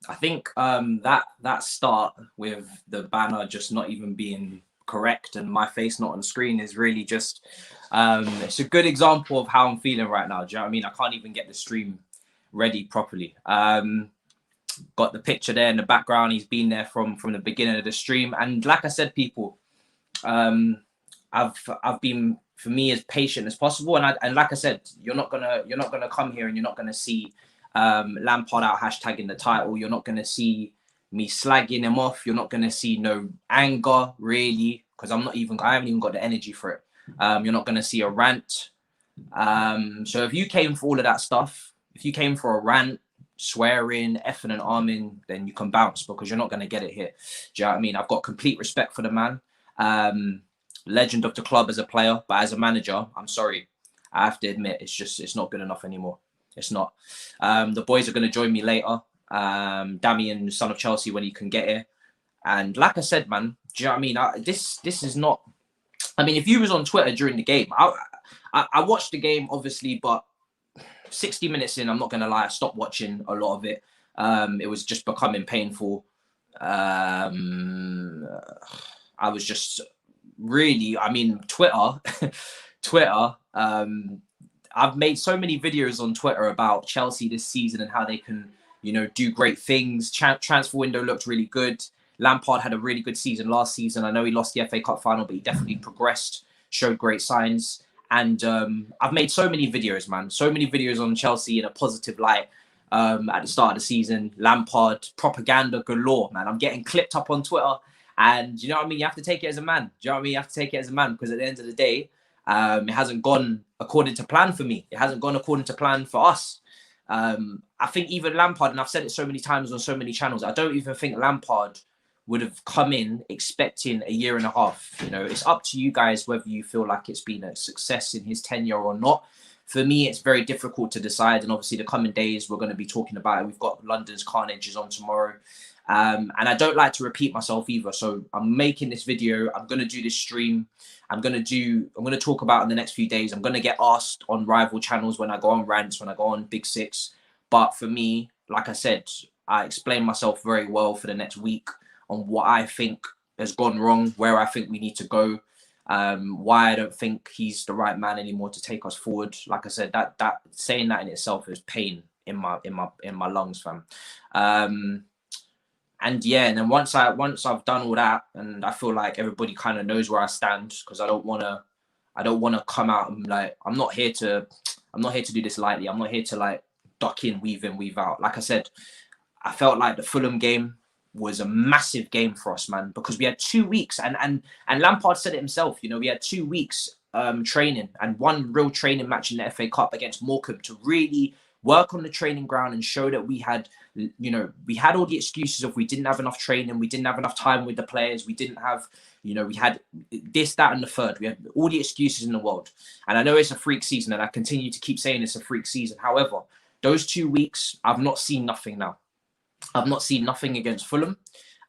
I think that start with the banner just not even being correct and my face not on screen is really just it's a good example of how I'm feeling right now. Do you know what I mean? I can't even get the stream ready properly. Got the picture there in the background. He's been there from the beginning of the stream, and like I said, people, I've been, for me, as patient as possible, and like I said, you're not gonna come here and you're not gonna see Lampard out hashtagging the title. You're not gonna see me slagging him off. You're not gonna see no anger really, because I haven't even got the energy for it. You're not gonna see a rant. So if you came for all of that stuff, if you came for a rant, swearing, effing and arming, then you can bounce, because you're not going to get it here. Do you know what I mean? I've got complete respect for the man. Legend of the club as a player, but as a manager, I'm sorry. I have to admit, it's not good enough anymore. It's not. The boys are going to join me later. Dami and Son of Chelsea when he can get here. And like I said, man, do you know what I mean? This is not... I mean, if you was on Twitter during the game, I watched the game, obviously, but 60 minutes in, I'm not going to lie, I stopped watching a lot of it. It was just becoming painful. I was just really, I mean, Twitter, I've made so many videos on Twitter about Chelsea this season and how they can, you know, do great things. Transfer window looked really good. Lampard had a really good season last season. I know he lost the FA Cup final, but he definitely progressed, showed great signs. And I've made so many videos, man. So many videos on Chelsea in a positive light at the start of the season. Lampard, propaganda galore, man. I'm getting clipped up on Twitter. And you know what I mean? You have to take it as a man. Do you know what I mean? You have to take it as a man, because at the end of the day, it hasn't gone according to plan for me. It hasn't gone according to plan for us. I think even Lampard, and I've said it so many times on so many channels, I don't even think Lampard would have come in expecting a year and a half. You know, it's up to you guys whether you feel like it's been a success in his tenure or not. For me, it's very difficult to decide. And obviously the coming days, we're going to be talking about it. We've got London's Carnage is on tomorrow. And I don't like to repeat myself either. So I'm making this video. I'm going to do this stream. I'm going to talk about in the next few days. I'm going to get asked on rival channels when I go on rants, when I go on Big Six. But for me, like I said, I explain myself very well for the next week on what I think has gone wrong, where I think we need to go, why I don't think he's the right man anymore to take us forward. Like I said, that saying that in itself is pain in my lungs, fam. And yeah, and then once I've done all that, and I feel like everybody kind of knows where I stand, because I don't want to come out and like, I'm not here to do this lightly. I'm not here to like duck in, weave in, weave out. Like I said, I felt like the Fulham game was a massive game for us, man, because we had 2 weeks, and Lampard said it himself, you know, we had 2 weeks training and one real training match in the FA Cup against Morecambe to really work on the training ground and show that we had, you know, we had all the excuses of we didn't have enough training, we didn't have enough time with the players, we didn't have, you know, we had this, that, and the third. We had all the excuses in the world. And I know it's a freak season, and I continue to keep saying it's a freak season. However, those 2 weeks, I've not seen nothing now. I've not seen nothing against Fulham,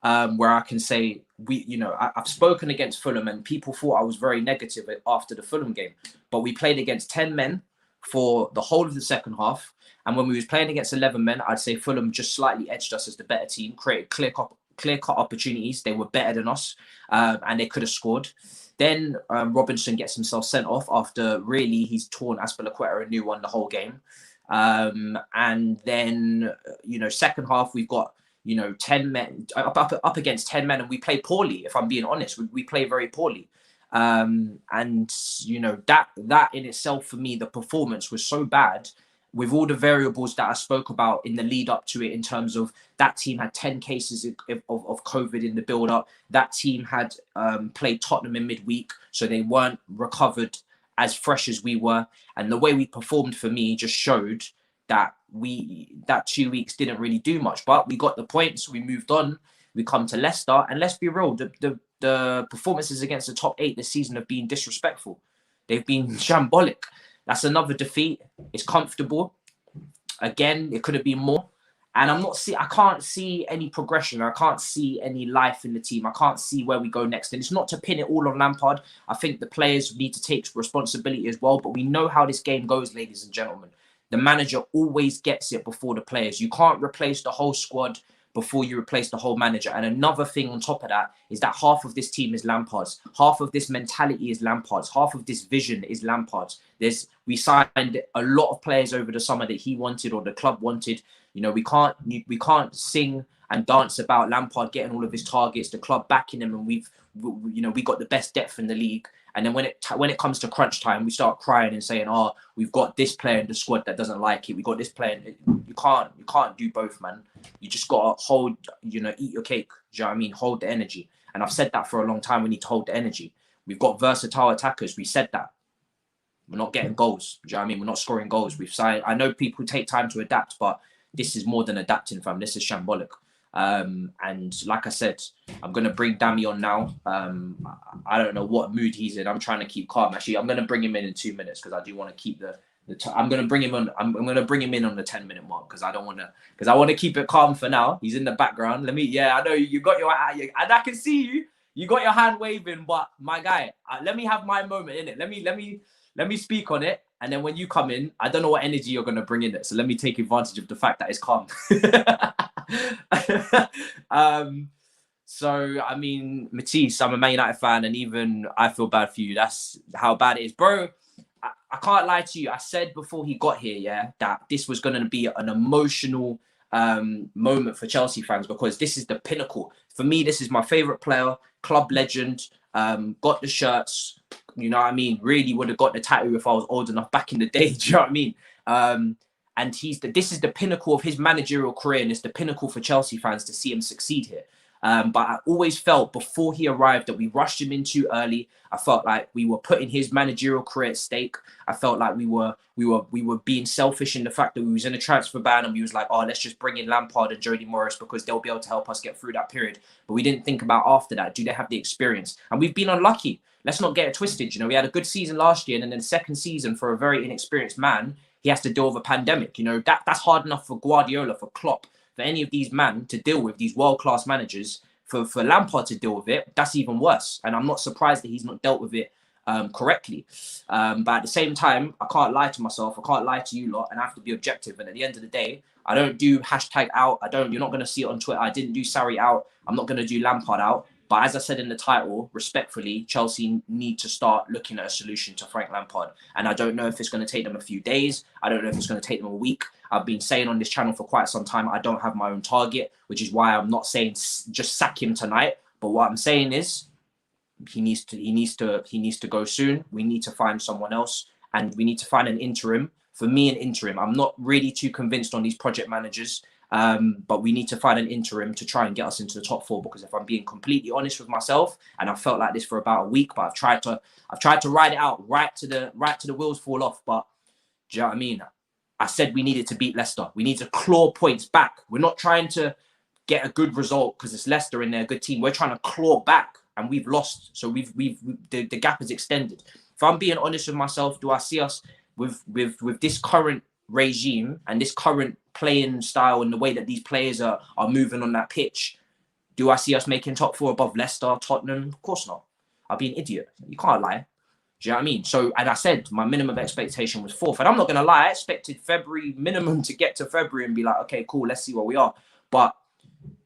where I can say I've spoken against Fulham, and people thought I was very negative after the Fulham game. But we played against 10 men for the whole of the second half. And when we was playing against 11 men, I'd say Fulham just slightly edged us as the better team, created clear-cut opportunities. They were better than us, and they could have scored. Then Robinson gets himself sent off after really he's torn Azpilicueta a new one the whole game. And then, you know, second half, we've got, you know, 10 men up against 10 men, and we play poorly. If I'm being honest, we play very poorly. And, you know, that in itself, for me, the performance was so bad with all the variables that I spoke about in the lead up to it, in terms of that team had 10 cases of COVID in the build up. That team had played Tottenham in midweek, so they weren't recovered as fresh as we were. And the way we performed, for me, just showed that that 2 weeks didn't really do much. But we got the points, we moved on, we come to Leicester, and let's be real, the performances against the top 8 this season have been disrespectful. They've been shambolic. That's another defeat. It's comfortable. Again, it could have been more. And I can't see any progression. I can't see any life in the team. I can't see where we go next. And it's not to pin it all on Lampard. I think the players need to take responsibility as well. But we know how this game goes, ladies and gentlemen. the manager always gets it before the players. You can't replace the whole squad before you replace the whole manager. And another thing on top of that is that half of this team is Lampard's. Half of this mentality is Lampard's. Half of this vision is Lampard's. We signed a lot of players over the summer that he wanted or the club wanted. You know, we can't sing and dance about Lampard getting all of his targets, the club backing him, and we got the best depth in the league. And then when it comes to crunch time, we start crying and saying, "Oh, we've got this player in the squad that doesn't like it. We got this player." You can't do both, man. You just gotta hold, eat your cake. Do you know what I mean? Hold the energy. And I've said that for a long time. We need to hold the energy. We've got versatile attackers. We said that. We're not getting goals. Do you know what I mean? We're not scoring goals. We've signed. I know people take time to adapt, but this is more than adapting, fam. This is shambolic. And like I said, I'm gonna bring Dami on now. I don't know what mood he's in. I'm trying to keep calm. Actually, I'm gonna bring him in 2 minutes because I do want to keep I'm gonna bring him on. I'm gonna bring him in on the 10-minute mark because I want to keep it calm for now. He's in the background. I know you got your, and I can see you. You got your hand waving, but my guy, let me have my moment in it. Let me speak on it. And then when you come in, I don't know what energy you're going to bring in it. So let me take advantage of the fact that it's calm. So, I mean, Matisse, I'm a Man United fan, and even I feel bad for you. That's how bad it is. Bro, I can't lie to you. I said before he got here, that this was going to be an emotional moment for Chelsea fans because this is the pinnacle. For me, this is my favourite player, club legend, got the shirts, you know what I mean? Really would have got the tattoo if I was old enough back in the day. Do you know what I mean? And this is the pinnacle of his managerial career, and it's the pinnacle for Chelsea fans to see him succeed here. But I always felt before he arrived that we rushed him in too early. I felt like we were putting his managerial career at stake. I felt like we were being selfish in the fact that we was in a transfer ban and we was like, oh, let's just bring in Lampard and Jody Morris because they'll be able to help us get through that period. But we didn't think about after that, do they have the experience? And we've been unlucky. Let's not get it twisted. You know, we had a good season last year, and then the second season for a very inexperienced man, he has to deal with a pandemic. You know, that's hard enough for Guardiola, for Klopp, for any of these men to deal with, these world-class managers. For Lampard to deal with it, that's even worse. And I'm not surprised that he's not dealt with it correctly. But at the same time, I can't lie to myself. I can't lie to you lot, and I have to be objective. And at the end of the day, I don't do hashtag out. You're not going to see it on Twitter. I didn't do Sarri out. I'm not going to do Lampard out. But as I said in the title, respectfully, Chelsea need to start looking at a solution to Frank Lampard. And I don't know if it's going to take them a few days. I don't know if it's going to take them a week. I've been saying on this channel for quite some time, I don't have my own target, which is why I'm not saying just sack him tonight. But what I'm saying is he needs to go soon. We need to find someone else, and we need to find an interim. For me, an interim. I'm not really too convinced on these project managers. But we need to find an interim to try and get us into the top four, because if I'm being completely honest with myself, and I've felt like this for about a week, but I've tried to ride it out right to the wheels fall off. But do you know what I mean? I said we needed to beat Leicester. We need to claw points back. We're not trying to get a good result because it's Leicester and they're a good team. We're trying to claw back, and we've lost. So the gap is extended. If I'm being honest with myself, do I see us with this current regime and this current playing style and the way that these players are moving on that pitch, do I see us making top four above Leicester, Tottenham? Of course not. I'd be an idiot. You can't lie. Do you know what I mean? So, and I said my minimum expectation was fourth. And I'm not going to lie, I expected February minimum to get to February and be like, okay, cool, let's see where we are. But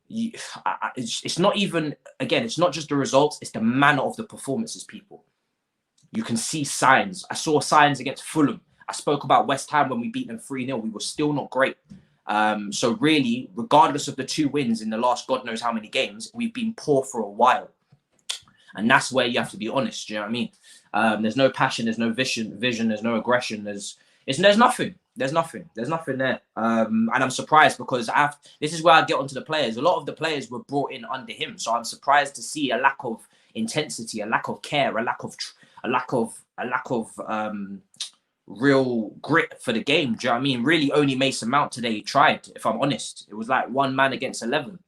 it's not even, again, it's not just the results, it's the manner of the performances, people. You can see signs. I saw signs against Fulham. I spoke about West Ham when we beat them 3-0. We were still not great. So really, regardless of the 2 wins in the last God knows how many games, we've been poor for a while. And that's where you have to be honest. Do you know what I mean? There's no passion, there's no vision, there's no aggression. There's nothing. There's nothing there. And I'm surprised because this is where I get onto the players. A lot of the players were brought in under him. So I'm surprised to see a lack of intensity, a lack of care, a lack of real grit for the game. Do you know what I mean? Really only Mason Mount today tried, if I'm honest. It was like 1 man against 11.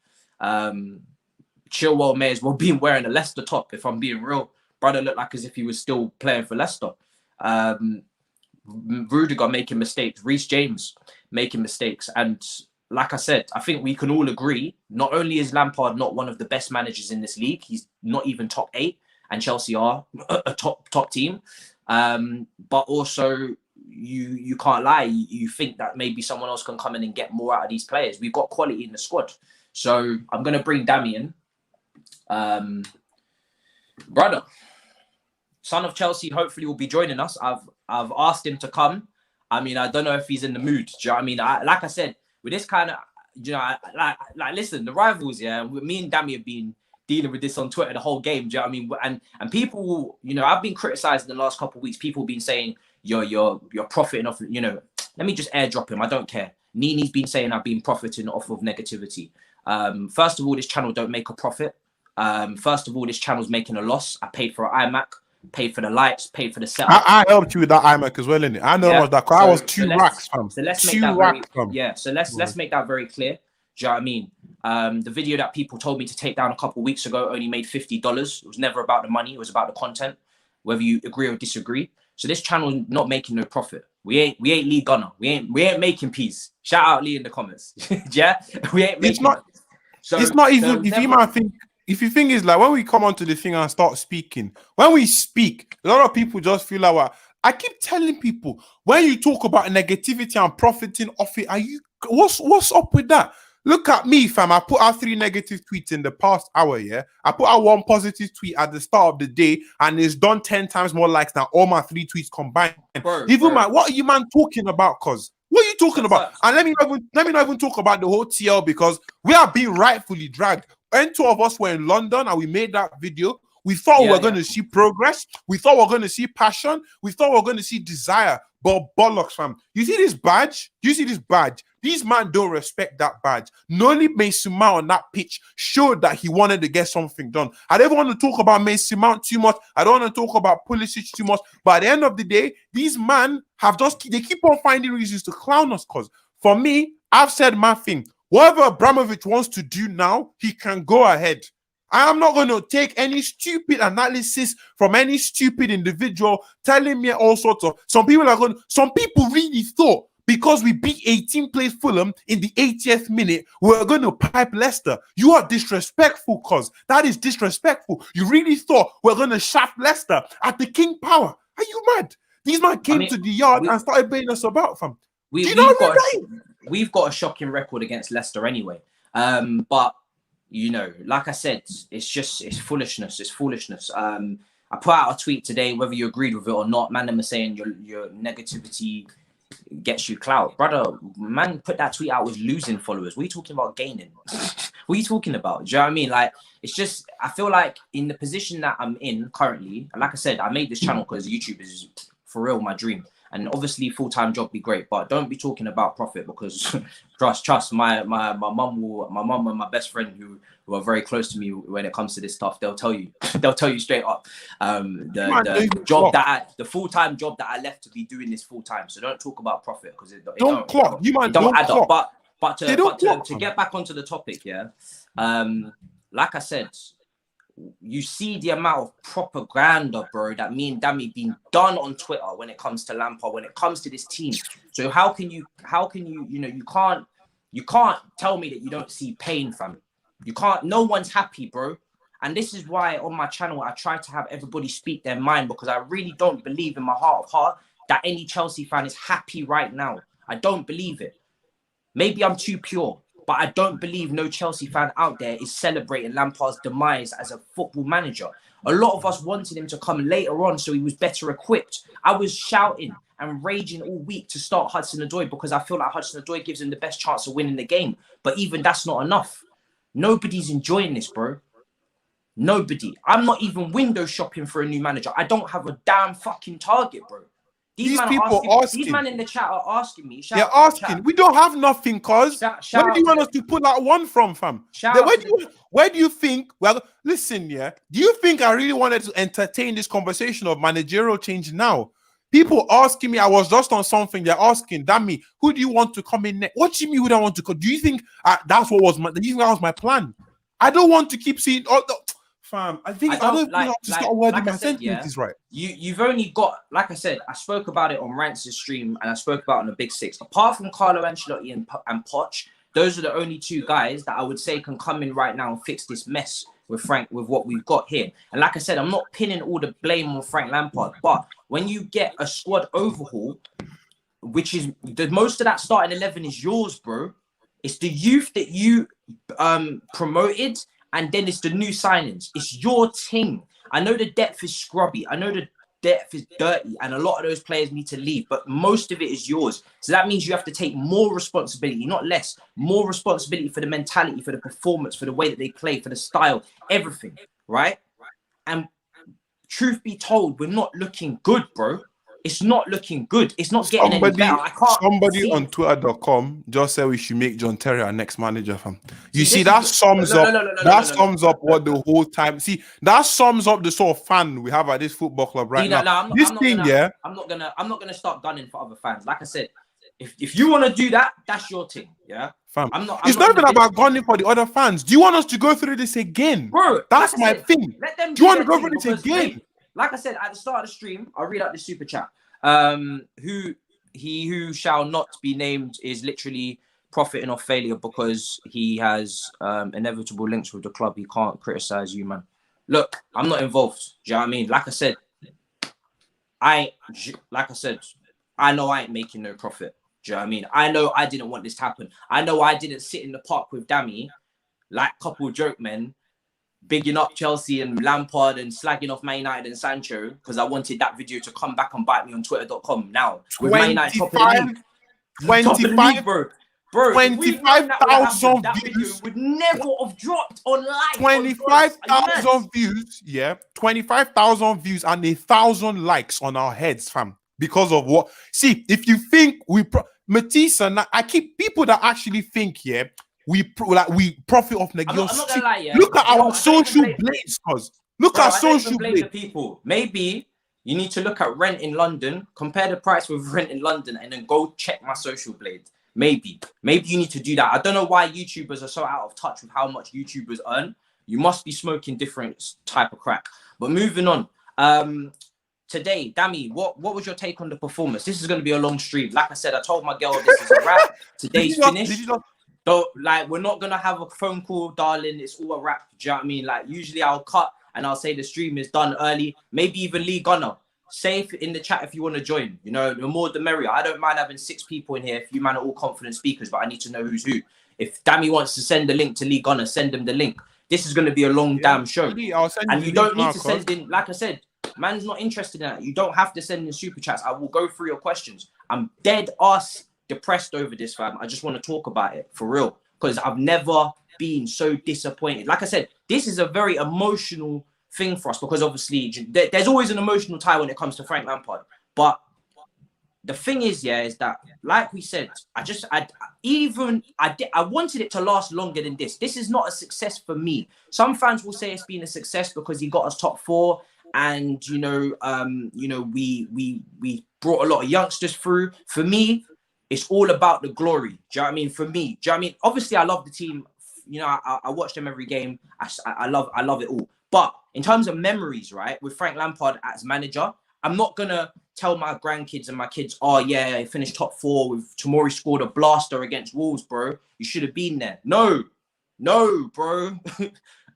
Chilwell may as well be wearing a Leicester top, if I'm being real. Brother looked like as if he was still playing for Leicester. Rudiger making mistakes. Reece James making mistakes. And like I said, I think we can all agree, not only is Lampard not one of the best managers in this league, he's not even top 8, and Chelsea are a top team. But also, you can't lie. You think that maybe someone else can come in and get more out of these players. We've got quality in the squad. So I'm going to bring Dami in. Brother, son of Chelsea, hopefully will be joining us. I've asked him to come. I mean, I don't know if he's in the mood. Do you know what I mean? Like I said, with this kind of, you know, like listen, the rivals, yeah, me and Dami have been dealing with this on Twitter the whole game. Do you know what I mean? And people, you know, I've been criticised in the last couple of weeks. People have been saying you're profiting off, you know. Let me just airdrop him. I don't care. Nini's been saying I've been profiting off of negativity. First of all, this channel don't make a profit. First of all, this channel's making a loss. I paid for an iMac, paid for the lights, paid for the setup. I helped you with that iMac as well, innit? I know that because I was two racks, fam. So let's make that let's make that very clear. Do you know what I mean? The video that people told me to take down a couple of weeks ago only made $50. It was never about the money. It was about the content, whether you agree or disagree. So this channel not making no profit. We ain't Lee Gunner. We ain't making peace. Shout out Lee in the comments. Yeah, we ain't making. It's not even. If you think it's like when we come onto the thing and start speaking, when we speak, a lot of people just feel like, well, I keep telling people when you talk about negativity and profiting off it, what's up with that? Look at me, fam. I put out 3 negative tweets in the past hour, yeah? I put out 1 positive tweet at the start of the day, and it's done 10 times more likes than all my 3 tweets combined. What are you, man, talking about, cuz? What are you talking about? And let me not even talk about the whole TL, because we are being rightfully dragged. When 2 of us were in London and we made that video, we thought we were going to see progress. We thought we were going to see passion. We thought we were going to see desire. But bollocks, fam. You see this badge? Do you see this badge? These man don't respect that badge. Noli Mason Mount on that pitch showed that he wanted to get something done. I don't want to talk about Mason Mount too much. I don't want to talk about Pulisic too much. But at the end of the day, these men they keep on finding reasons to clown us. Cause for me, I've said my thing. Whatever Abramovich wants to do now, he can go ahead. I am not going to take any stupid analysis from any stupid individual telling me all sorts of. Some people really thought because we beat 18 place Fulham in the 80th minute, we're going to pipe Leicester. You are disrespectful, cuz. That is disrespectful. You really thought we're going to shaft Leicester at the King Power. Are you mad? These men came to the yard and started bailing us about, fam. We've got a shocking record against Leicester anyway. But you know, like I said, it's foolishness. It's foolishness. I put out a tweet today, whether you agreed with it or not. Man, them are saying your negativity gets you clout, brother. Man, put that tweet out was losing followers. What are you talking about gaining? What are you talking about? Do you know what I mean? Like, it's just, I feel like in the position that I'm in currently, and like I said, I made this channel because YouTube is for real my dream. And obviously, full-time job be great, but don't be talking about profit because trust my mum and my best friend who are very close to me when it comes to this stuff. They'll tell you straight up. The full-time job that I left to be doing this full-time. So don't talk about profit because it don't add up. But to get back onto the topic, yeah. Like I said, you see the amount of propaganda, bro, that me and Dami been done on Twitter when it comes to Lampard, when it comes to this team. So how can you, you know, you can't tell me that you don't see pain, fam. You can't, no one's happy, bro. And this is why on my channel, I try to have everybody speak their mind, because I really don't believe in my heart of heart that any Chelsea fan is happy right now. I don't believe it. Maybe I'm too pure. But I don't believe no Chelsea fan out there is celebrating Lampard's demise as a football manager. A lot of us wanted him to come later on so he was better equipped. I was shouting and raging all week to start Hudson-Odoi because I feel like Hudson-Odoi gives him the best chance of winning the game. But even that's not enough. Nobody's enjoying this, bro. Nobody. I'm not even window shopping for a new manager. I don't have a damn fucking target, bro. These men in the chat are asking me. They're asking. We don't have nothing, cuz. Where do you want us to pull that one from, fam? Where do you think? Well, listen, yeah. Do you think I really wanted to entertain this conversation of managerial change now? People asking me, I was just on something. They're asking, Dami, who do you want to come in next? What do you mean who do I want to come? Do you think that's what was do you think that was my plan? I don't want to keep seeing all the... Fam, I don't think I have to start wording my sentences right. You've only got, like I said, I spoke about it on Rance's stream and I spoke about it on the Big Six. Apart from Carlo Ancelotti and Poch, those are the only 2 guys that I would say can come in right now and fix this mess with Frank, with what we've got here. And like I said, I'm not pinning all the blame on Frank Lampard, but when you get a squad overhaul, which is the most of that starting 11 is yours, bro. It's the youth that you promoted, and then it's the new signings. It's your team. I know the depth is scrubby. I know the depth is dirty, and a lot of those players need to leave, but most of it is yours. So that means you have to take more responsibility, not less. More responsibility for the mentality, for the performance, for the way that they play, for the style, everything, right? And truth be told, we're not looking good, bro. It's not looking good. It's not getting any better. Somebody on Twitter.com just said we should make John Terry our next manager, fam. You see, that sums up what the whole time. See, that sums up the sort of fan we have at this football club right now. I'm not gonna start gunning for other fans. Like I said, if you want to do that, that's your thing, yeah. Fam, it's not even about gunning for the other fans. Do you want us to go through this again, bro? That's my thing. Do you want to go through this again? Like I said at the start of the stream, I'll read out the super chat. Who shall not be named is literally profiting off failure because he has inevitable links with the club. He can't criticize you, man. Look, I'm not involved. Do you know what I mean? Like I said, I know I ain't making no profit. Do you know what I mean? I know I didn't want this to happen. I know I didn't sit in the park with Dami like couple joke men, bigging up Chelsea and Lampard and slagging off Man United and Sancho because I wanted that video to come back and bite me on Twitter.com. Now, with Man United top of the league, bro. 25,000 views would never have dropped on live. 25,000 views, yeah. 25,000 views and 1,000 likes on our heads, fam. Because of what? See, if you think Matisse and I keep people that actually think, yeah, we profit off negativity. Look at our social blades, cause look at social blades. The people. Maybe you need to look at rent in London, compare the price with rent in London, and then go check my social blade. Maybe you need to do that. I don't know why YouTubers are so out of touch with how much YouTubers earn. You must be smoking different type of crack. But moving on. Today, Dami, what was your take on the performance? This is going to be a long stream. Like I said, I told my girl this is a wrap. Today's finished. So, like, we're not going to have a phone call, darling. It's all a wrap. Do you know what I mean? Like, usually I'll cut and I'll say the stream is done early. Maybe even Lee Gunner. Say in the chat if you want to join. You know, the more the merrier. I don't mind having 6 people in here if you man are all confident speakers, but I need to know who's who. If Dami wants to send the link to Lee Gunner, send him the link. This is going to be a long damn show. And you don't need to send in, like I said, man's not interested in that. You don't have to send in super chats. I will go through your questions. I'm dead ass depressed over this, fam. I just want to talk about it for real because I've never been so disappointed. Like I said, this is a very emotional thing for us because obviously there's always an emotional tie when it comes to Frank Lampard. But the thing is, yeah, is that like we said, I wanted it to last longer than this. This is not a success for me. Some fans will say it's been a success because he got us top 4. And we brought a lot of youngsters through. For me, it's all about the glory. Do you know what I mean? For me, do you know what I mean? Obviously, I love the team. You know, I watch them every game. I love it all. But in terms of memories, right, with Frank Lampard as manager, I'm not gonna tell my grandkids and my kids, oh yeah, he finished top 4 with Tomori scored a blaster against Wolves, bro. You should have been there. No, bro.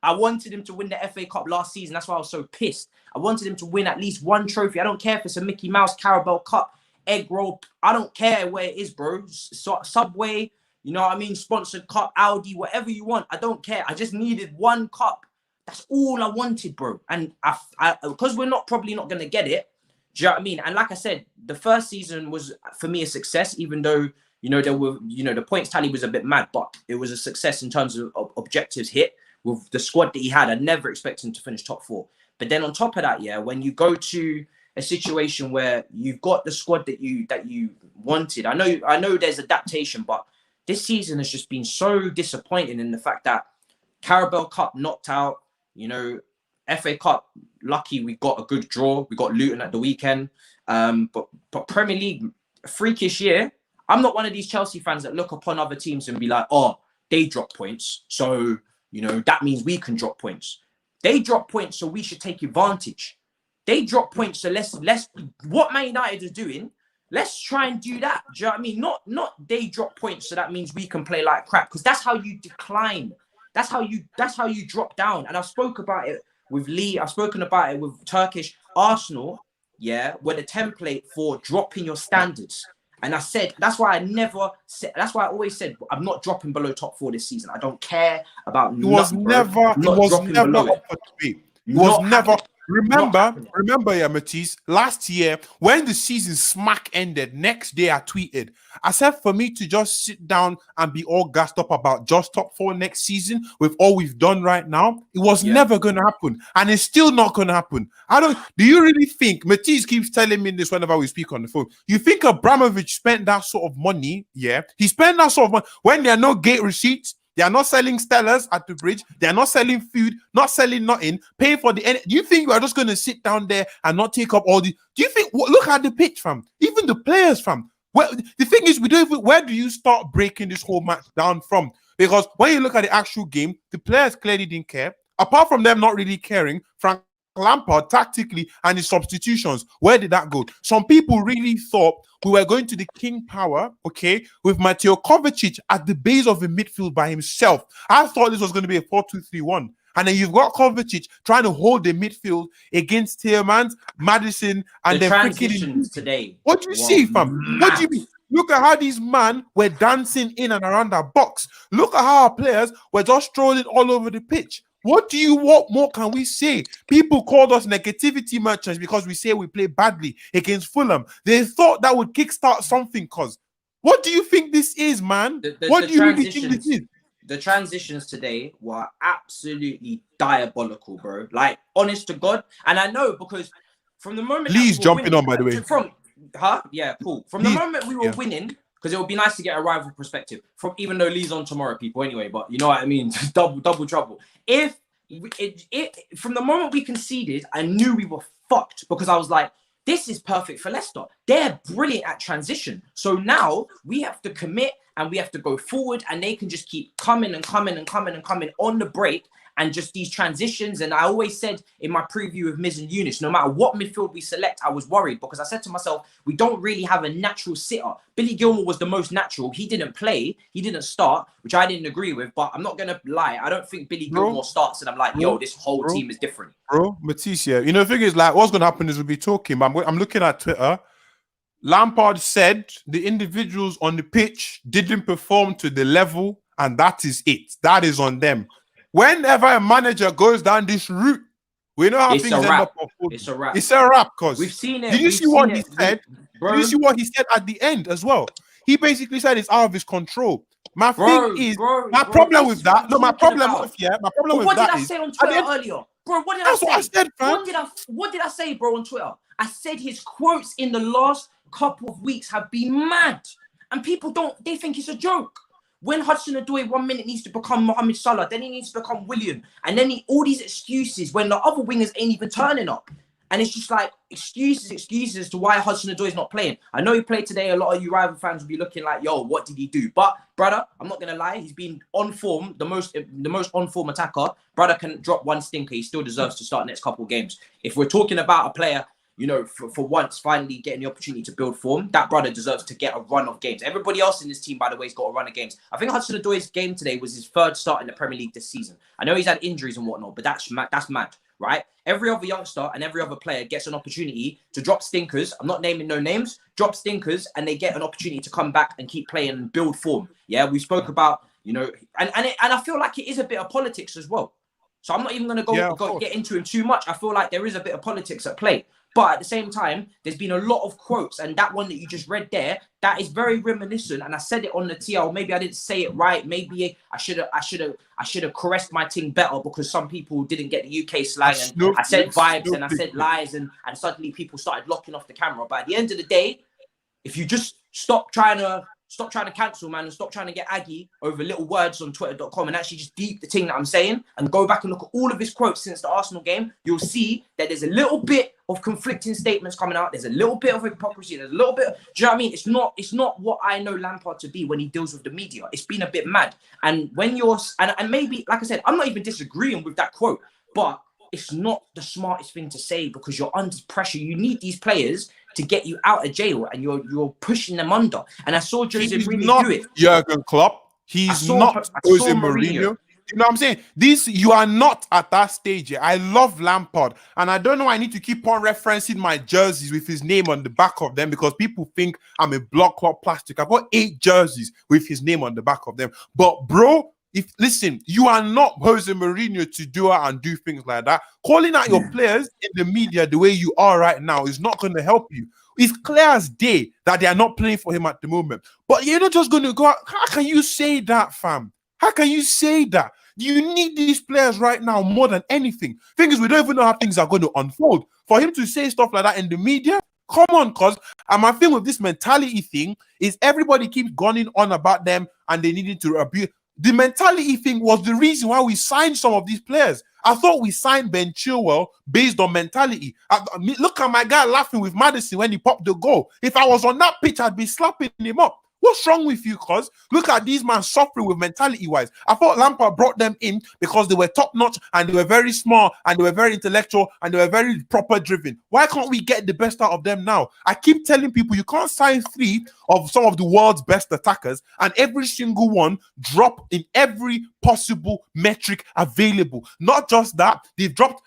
I wanted him to win the FA Cup last season. That's why I was so pissed. I wanted him to win at least one trophy. I don't care if it's a Mickey Mouse Carabao Cup, egg roll. I don't care where it is, bro. Subway, you know what I mean? Sponsored cup, Audi, whatever you want. I don't care. I just needed one cup. That's all I wanted, bro. And I because we're probably not going to get it. Do you know what I mean? And like I said, the first season was, for me, a success, even though, there were, the points tally was a bit mad, but it was a success in terms of objectives hit. With the squad that he had, I never expected him to finish top 4. But then on top of that, yeah, when you go to a situation where you've got the squad that you wanted, I know there's adaptation, but this season has just been so disappointing in the fact that Carabao Cup knocked out, FA Cup, lucky we got a good draw. We got Luton at the weekend. But Premier League, freakish year. I'm not one of these Chelsea fans that look upon other teams and be like, oh, they drop points. So, that means we can drop points. They drop points, so we should take advantage. They drop points, so let's what Man United is doing, let's try and do that. Do you know what I mean? Not they drop points, so that means we can play like crap. Because that's how you decline. That's how you drop down. And I've spoken about it with Lee. I've spoken about it with Turkish Arsenal. Yeah, were the template for dropping your standards. And I said, that's why I always said, I'm not dropping below top 4 this season. I don't care about It was never up for debate. It was never. Remember, yeah, Matisse, last year when the season smack ended, next day I tweeted, I said for me to just sit down and be all gassed up about just top 4 next season with all we've done right now, it was never going to happen, and it's still not going to happen. Do you really think, Matisse keeps telling me this whenever we speak on the phone, you think Abramovich spent that sort of money? Yeah, he spent that sort of money when there are no gate receipts. They are not selling Stellas at the bridge. They are not selling food, not selling nothing, paying for the... Do you think you are just going to sit down there and not take up all the... Do you think... Look at the pitch, fam. Even the players, fam. Well, the thing is, where do you start breaking this whole match down from? Because when you look at the actual game, the players clearly didn't care. Apart from them not really caring, Frank Lampard tactically and his substitutions, where did that go? Some people really thought we were going to the king power, okay, with Mateo Kovacic at the base of the midfield by himself. I thought this was going to be a 4-2-3-1. And then you've got Kovacic trying to hold the midfield against Tielemans, Madison, and the then transitions today. What do you see, fam? What do you mean? Look at how these men were dancing in and around that box. Look at how our players were just strolling all over the pitch. What more can we say? People called us negativity merchants because we say we play badly against Fulham. They thought that would kickstart something, cause what do you think this is, man? What do you really think this is? The transitions today were absolutely diabolical, bro. Like, honest to God. And I know because from the moment... Lee's jumping on, by the way. Yeah, cool. From the moment we were winning... Because it would be nice to get a rival perspective from, even though Lee's on tomorrow, people, anyway. But you know what I mean? double trouble. From the moment we conceded, I knew we were fucked because I was like, this is perfect for Leicester. They're brilliant at transition. So now we have to commit and we have to go forward, and they can just keep coming on the break. And just these transitions. And I always said in my preview of Miz and Eunice, no matter what midfield we select, I was worried because I said to myself, we don't really have a natural sitter. Billy Gilmour was the most natural. He didn't play. He didn't start, which I didn't agree with. But I'm not going to lie. I don't think Billy Gilmour starts and I'm like, yo, this whole team is different. Bro, Matisse, yeah. You know, the thing is, like, what's going to happen is we'll be talking. I'm looking at Twitter. Lampard said the individuals on the pitch didn't perform to the level, and that is it. That is on them. Whenever a manager goes down this route, we know how things end up. It's a wrap. It's a wrap, cause we've seen it. Did you see what he said? Did you see what he said at the end as well? He basically said it's out of his control. My problem with that is what did I say on Twitter earlier, bro? What did I say? What I said, fam. What did I say, bro, on Twitter? I said his quotes in the last couple of weeks have been mad, and people they think it's a joke. When Hudson-Odoi 1 minute needs to become Mohamed Salah, then he needs to become William. And then all these excuses when the other wingers ain't even turning up. And it's just like excuses as to why Hudson-Odoi is not playing. I know he played today. A lot of you rival fans will be looking like, yo, what did he do? But, brother, I'm not going to lie. He's been on form, the most on-form attacker. Brother can drop one stinker. He still deserves to start next couple of games. If we're talking about a player... you know, for once, finally getting the opportunity to build form, that brother deserves to get a run of games. Everybody else in this team, by the way, has got a run of games. I think Hudson-Odoi's game today was his 3rd start in the Premier League this season. I know he's had injuries and whatnot, but that's mad, right? Every other youngster and every other player gets an opportunity to drop stinkers. I'm not naming no names. Drop stinkers, and they get an opportunity to come back and keep playing and build form. Yeah, we spoke about, you know, and I feel like it is a bit of politics as well. So I'm not even going to get into him too much. I feel like there is a bit of politics at play. But at the same time, there's been a lot of quotes, and that one that you just read there, that is very reminiscent. And I said it on the TL. Maybe I didn't say it right. Maybe I should have caressed my thing better because some people didn't get the UK slang. And I said vibes and I said lies, and suddenly people started locking off the camera. But at the end of the day, if you just stop trying to cancel, man, and stop trying to get aggy over little words on twitter.com and actually just deep the thing that I'm saying and go back and look at all of his quotes since the Arsenal game, you'll see that there's a little bit of conflicting statements coming out. There's a little bit of hypocrisy. There's a little bit, do you know what I mean? It's not what I know Lampard to be when he deals with the media. It's been a bit mad. And when you're, and maybe, like I said, I'm not even disagreeing with that quote, but it's not the smartest thing to say because you're under pressure. You need these players to get you out of jail, and you're pushing them under. And I saw Jose Mourinho do it. Jurgen Klopp. He's not Jose Mourinho. You know what I'm saying? You are not at that stage yet. I love Lampard, and I don't know. I need to keep on referencing my jerseys with his name on the back of them because people think I'm a block clot plastic. I've got 8 jerseys with his name on the back of them. But bro, listen, you are not Jose Mourinho to do it and do things like that. Calling out your players in the media the way you are right now is not going to help you. It's clear as day that they are not playing for him at the moment. But you're not just going to go out. How can you say that, fam? How can you say that? You need these players right now more than anything. Thing is, we don't even know how things are going to unfold. For him to say stuff like that in the media, come on, cuz. And my thing with this mentality thing is everybody keeps going on about them and they needed to abuse. The mentality thing was the reason why we signed some of these players. I thought we signed Ben Chilwell based on mentality. Look at my guy laughing with Maddison when he popped the goal. If I was on that pitch, I'd be slapping him up. What's wrong with you, cuz? Look at these men suffering with mentality-wise. I thought Lampard brought them in because they were top-notch and they were very smart and they were very intellectual and they were very proper-driven. Why can't we get the best out of them now? I keep telling people you can't sign 3 of some of the world's best attackers and every single one drop in every possible metric available. Not just that, they've dropped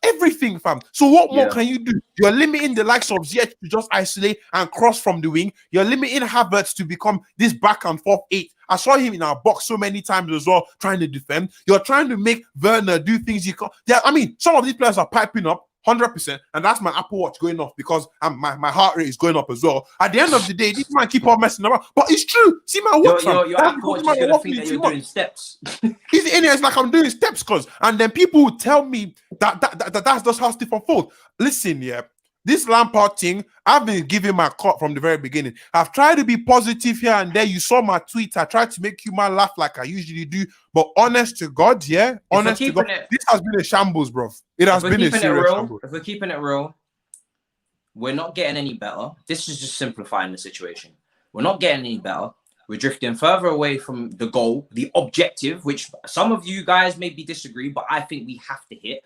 everything, fam. So what more can you do? You're limiting the likes of Ziyech to just isolate and cross from the wing. You're limiting Havertz to become this back and forth 8. I saw him in our box so many times as well, trying to defend. You're trying to make Werner do things you can't. Yeah, I mean, some of these players are piping up 100%, and that's my Apple Watch going off because my heart rate is going up as well. At the end of the day, this man keep on messing around, but it's true. See my watch, your Apple Watch is gonna think that you're doing steps. It's like I'm doing steps, cause, and then people will tell me that's just how stuff unfold. Listen, yeah, this Lampard thing, I've been giving my cut from the very beginning. I've tried to be positive here and there. You saw my tweets. I tried to make you man laugh like I usually do. But honest to God, yeah, honest to God, this has been a shambles, bro. It has been a serious shambles. If we're keeping it real, we're not getting any better. This is just simplifying the situation. We're not getting any better. We're drifting further away from the goal, the objective, which some of you guys maybe disagree, but I think we have to hit.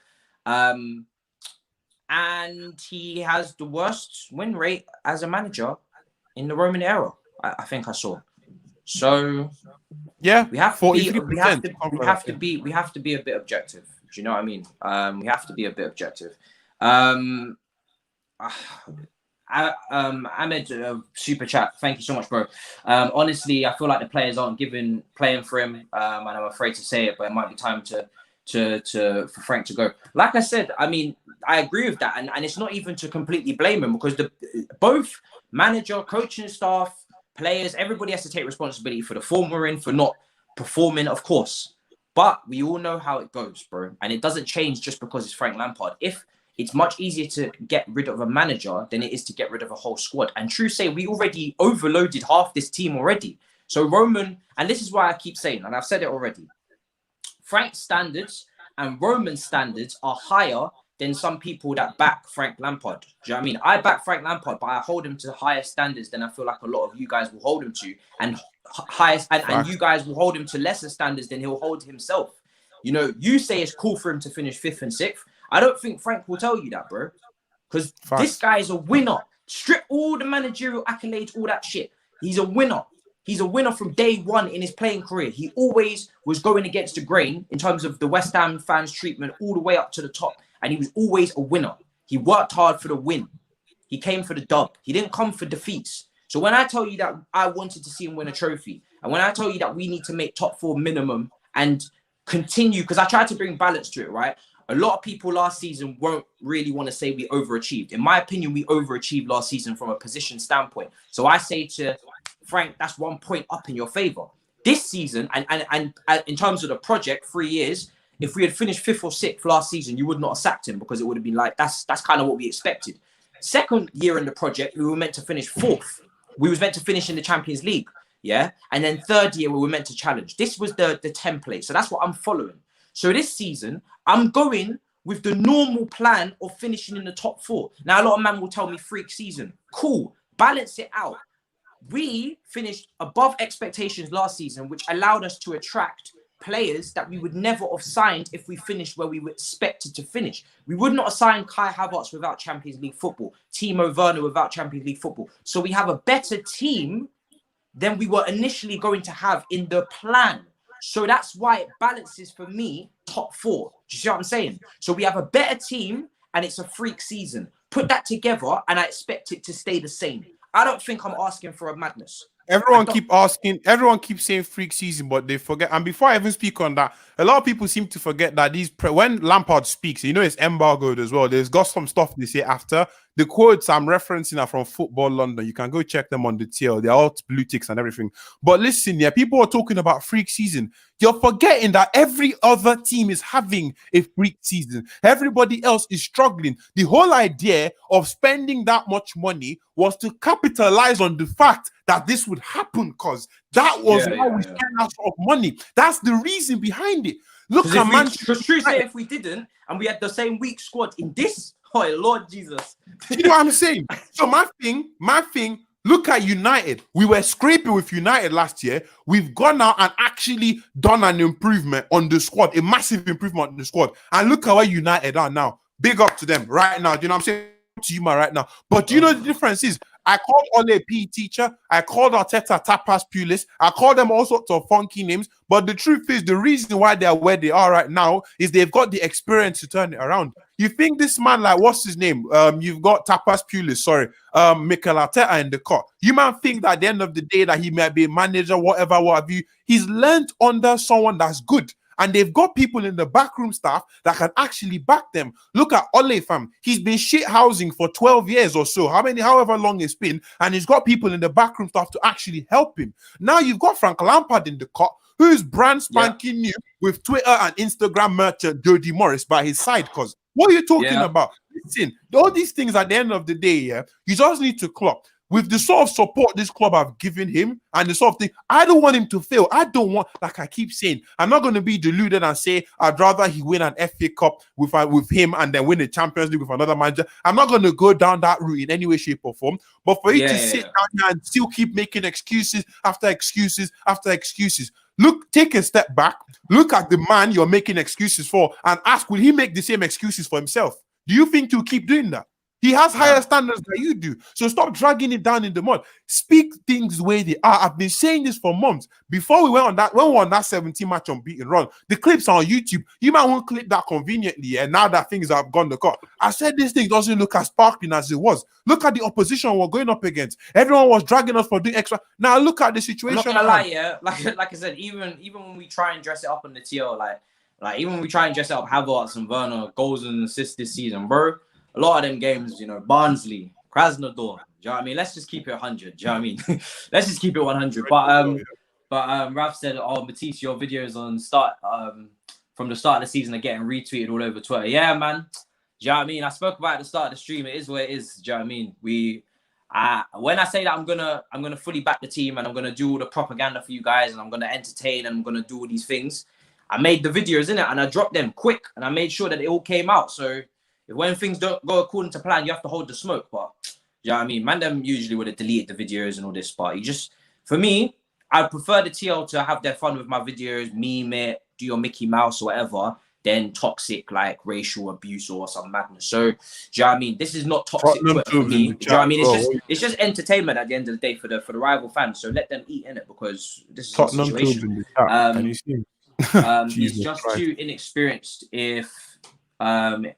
And he has the worst win rate as a manager in the Roman era. I think I saw. So yeah, we have to be a bit objective. Do you know what I mean? We have to be a bit objective. Ahmed, super chat. Thank you so much, bro. Honestly, I feel like the players aren't playing for him, and I'm afraid to say it, but it might be time for Frank to go. Like I said, I mean, I agree with that, and it's not even to completely blame him because both manager, coaching staff, players, everybody has to take responsibility for the form we're in, for not performing, of course. But we all know how it goes, bro, and it doesn't change just because it's Frank Lampard. If it's much easier to get rid of a manager than it is to get rid of a whole squad. And true say, we already overloaded half this team already. So Roman, and this is why I keep saying, and I've said it already, Frank's standards and Roman's standards are higher than some people that back Frank Lampard. Do you know what I mean? I back Frank Lampard, but I hold him to higher standards than I feel like a lot of you guys will hold him to, and and you guys will hold him to lesser standards than he'll hold himself. You know, you say it's cool for him to finish 5th and 6th. I don't think Frank will tell you that, bro, because this guy is a winner. Strip all the managerial accolades, all that shit. He's a winner. He's a winner from day one in his playing career. He always was going against the grain in terms of the West Ham fans' treatment all the way up to the top. And he was always a winner. He worked hard for the win. He came for the dub. He didn't come for defeats. So when I tell you that I wanted to see him win a trophy, and when I tell you that we need to make top 4 minimum and continue, because I tried to bring balance to it, right? A lot of people last season won't really want to say we overachieved. In my opinion, we overachieved last season from a position standpoint. So I say to Frank, that's 1 point up in your favor. This season, and in terms of the project, 3 years, if we had finished 5th or 6th last season, you would not have sacked him because it would have been like, that's kind of what we expected. Second year in the project, we were meant to finish 4th. We was meant to finish in the Champions League, yeah? And then third year, we were meant to challenge. This was the template. So that's what I'm following. So this season, I'm going with the normal plan of finishing in the top 4. Now, a lot of men will tell me freak season. Cool. Balance it out. We finished above expectations last season, which allowed us to attract players that we would never have signed if we finished where we were expected to finish. We would not have signed Kai Havertz without Champions League football, Timo Werner without Champions League football. So we have a better team than we were initially going to have in the plan. So that's why it balances for me top 4. Do you see what I'm saying? So we have a better team and it's a freak season. Put that together and I expect it to stay the same. I don't think I'm asking for a madness. Everyone keeps saying freak season, but they forget. And before I even speak on that, a lot of people seem to forget that when Lampard speaks, it's embargoed as well. There's got some stuff they say after. The quotes I'm referencing are from Football London. You can go check them on the TL. They're all blue ticks and everything. But listen, people are talking about freak season. You're forgetting that every other team is having a freak season. Everybody else is struggling. The whole idea of spending that much money was to capitalize on the fact that this would happen, because that was why we spent that sort of money. That's the reason behind it. Look at Manchester. Because true say if we didn't and we had the same weak squad in this, oh Lord Jesus. You know what I'm saying? So my thing, look at United. We were scraping with United last year. We've gone out and actually done an improvement on the squad, a massive improvement on the squad. And look at where United are now. Big up to them right now. Do you know what I'm saying? To you, man, right now. But do you know the difference is? I called Ole a PE teacher. I called Arteta tapas pulis. I called them all sorts of funky names. But the truth is, the reason why they are where they are right now is they've got the experience to turn it around. You think this man, like, what's his name? You've got tapas pulis, Mikel Arteta in the court. You might think that at the end of the day that he might be a manager, whatever, what have you. He's learned under someone that's good. And they've got people in the backroom staff that can actually back them. Look at Ole, fam. He's been shit housing for 12 years or so. However long it's been. And he's got people in the backroom staff to actually help him. Now you've got Frank Lampard in the cut, who's brand spanking new with Twitter and Instagram merchant Jody Morris by his side. Because what are you talking about? Listen, all these things at the end of the day, you just need to clock. With the sort of support this club have given him and the sort of thing, I don't want him to fail. I don't want, like I keep saying, I'm not going to be deluded and say I'd rather he win an FA Cup with him and then win the Champions League with another manager. I'm not going to go down that route in any way, shape, or form. But for you to sit down here and still keep making excuses after excuses after excuses, look, take a step back, look at the man you're making excuses for and ask, will he make the same excuses for himself? Do you think he'll keep doing that? He has higher standards than you do. So stop dragging it down in the mud. Speak things the way they are. I've been saying this for months. Before we went on that, when we were on that 17-match unbeaten run, the clips are on YouTube. You might want to clip that conveniently, and now that things have gone the cut. I said this thing doesn't look as sparkling as it was. Look at the opposition we're going up against. Everyone was dragging us for doing extra. Now look at the situation. I'm not gonna lie, like I said, even when we try and dress it up on the TL, like even when we try and dress it up, Havertz and Werner goals and assists this season, bro. A lot of them games, Barnsley, Krasnodar. Do you know what I mean? Let's just keep it 100. Do you know what I mean? Let's just keep it 100. But Ralph said, "Oh, Matisse, your videos on from the start of the season are getting retweeted all over Twitter." Yeah, man. Do you know what I mean? I spoke about it at the start of the stream. It is what it is. Do you know what I mean? When I say that I'm gonna fully back the team and I'm gonna do all the propaganda for you guys and I'm gonna entertain and I'm gonna do all these things, I made the videos in it and I dropped them quick and I made sure that they all came out. So when things don't go according to plan, you have to hold the smoke. But you know what I mean? Man, them usually would have deleted the videos and all this. But for me, I prefer the TL to have their fun with my videos, meme it, do your Mickey Mouse or whatever, than toxic like racial abuse or some madness. So, do you know what I mean? This is not toxic for me. Do you know what I mean? It's just entertainment at the end of the day for the rival fans. So let them eat in it because this is a situation. He's just too inexperienced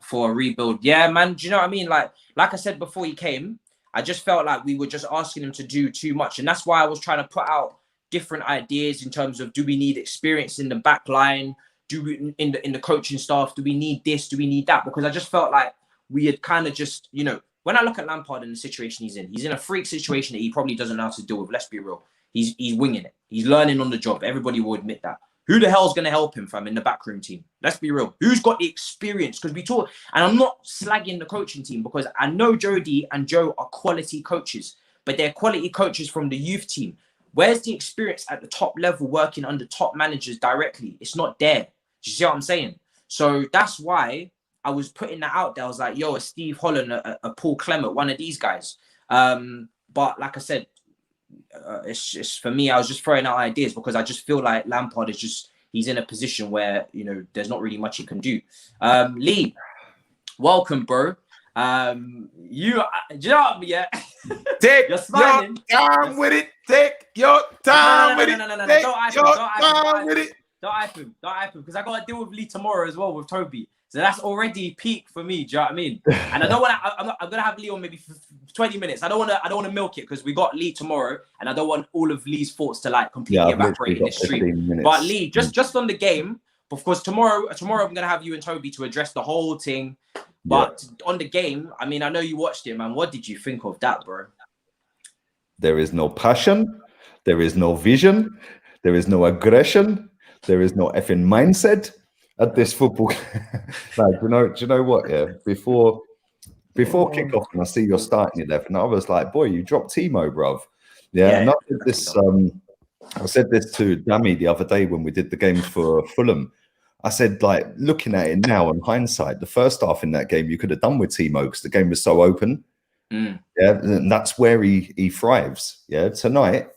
for a rebuild. Yeah, man. Do you know what I mean? Like I said before he came, I just felt like we were just asking him to do too much, and that's why I was trying to put out different ideas in terms of: do we need experience in the back line? Do we in the coaching staff? Do we need this? Do we need that? Because I just felt like we had kind of just, when I look at Lampard and the situation he's in a freak situation that he probably doesn't know how to deal with. Let's be real. He's winging it. He's learning on the job. Everybody will admit that. Who the hell's going to help him, fam, in the backroom team? Let's be real. Who's got the experience? Because we talk, and I'm not slagging the coaching team because I know Jody and Joe are quality coaches, but they're quality coaches from the youth team. Where's the experience at the top level working under top managers directly? It's not there. Do you see what I'm saying? So that's why I was putting that out there. I was like, yo, a Steve Holland, a Paul Clement, one of these guys. But like I said, it's just, for me, I was just throwing out ideas because I just feel like Lampard is just, he's in a position where, there's not really much he can do. Lee, welcome, bro. Do you know what I mean? Yeah. Take your time with it. Take your time with it. No. Don't hype him, because I got to deal with Lee tomorrow as well with Toby. So that's already peak for me. Do you know what I mean? And I don't want to. I'm gonna have Lee on maybe for 20 minutes. I don't want to milk it because we got Lee tomorrow, and I don't want all of Lee's thoughts to like completely evaporate in this stream. But Lee, just on the game, of course, tomorrow I'm gonna have you and Toby to address the whole thing. But on the game, I mean, I know you watched it, man. What did you think of that, bro? There is no passion. There is no vision. There is no aggression. There is no effing mindset at this football. Like, do you know what? Yeah, before kickoff, and I see you're starting 11, I was like, boy, you dropped Timo, bruv. Yeah, and I said this to Dami the other day when we did the game for Fulham. I said, like, looking at it now in hindsight, the first half in that game you could have done with Timo because the game was so open. Yeah, and that's where he thrives. Yeah, tonight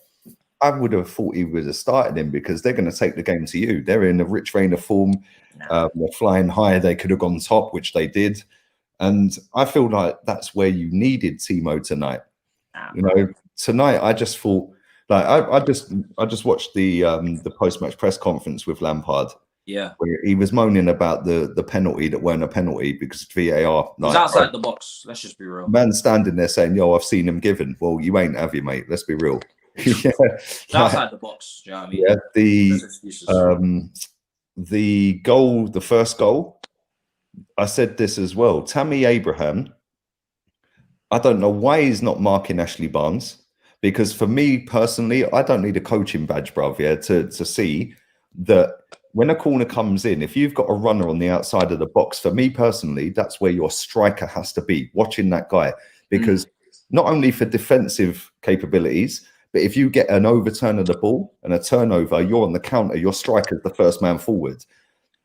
I would have thought he would have started him because they're going to take the game to you. They're in a rich vein of form. They're flying high. They could have gone top, which they did. And I feel like that's where you needed Timo tonight. You know, tonight I just thought, like, I just watched the post-match press conference with Lampard. Yeah, where he was moaning about the penalty that weren't a penalty because VAR. Like, it's outside the box. Let's just be real. Man standing there saying, "Yo, I've seen him given." Well, you ain't, have you, mate? Let's be real. Yeah, it's outside the box. Do you know what I mean? Yeah, the goal, the first goal. I said this as well. Tammy Abraham. I don't know why he's not marking Ashley Barnes, because for me personally, I don't need a coaching badge, bruv, to see that when a corner comes in, if you've got a runner on the outside of the box, for me personally, that's where your striker has to be, watching that guy. Because not only for defensive capabilities, but if you get an overturn of the ball and a turnover, you're on the counter, your striker's the first man forward.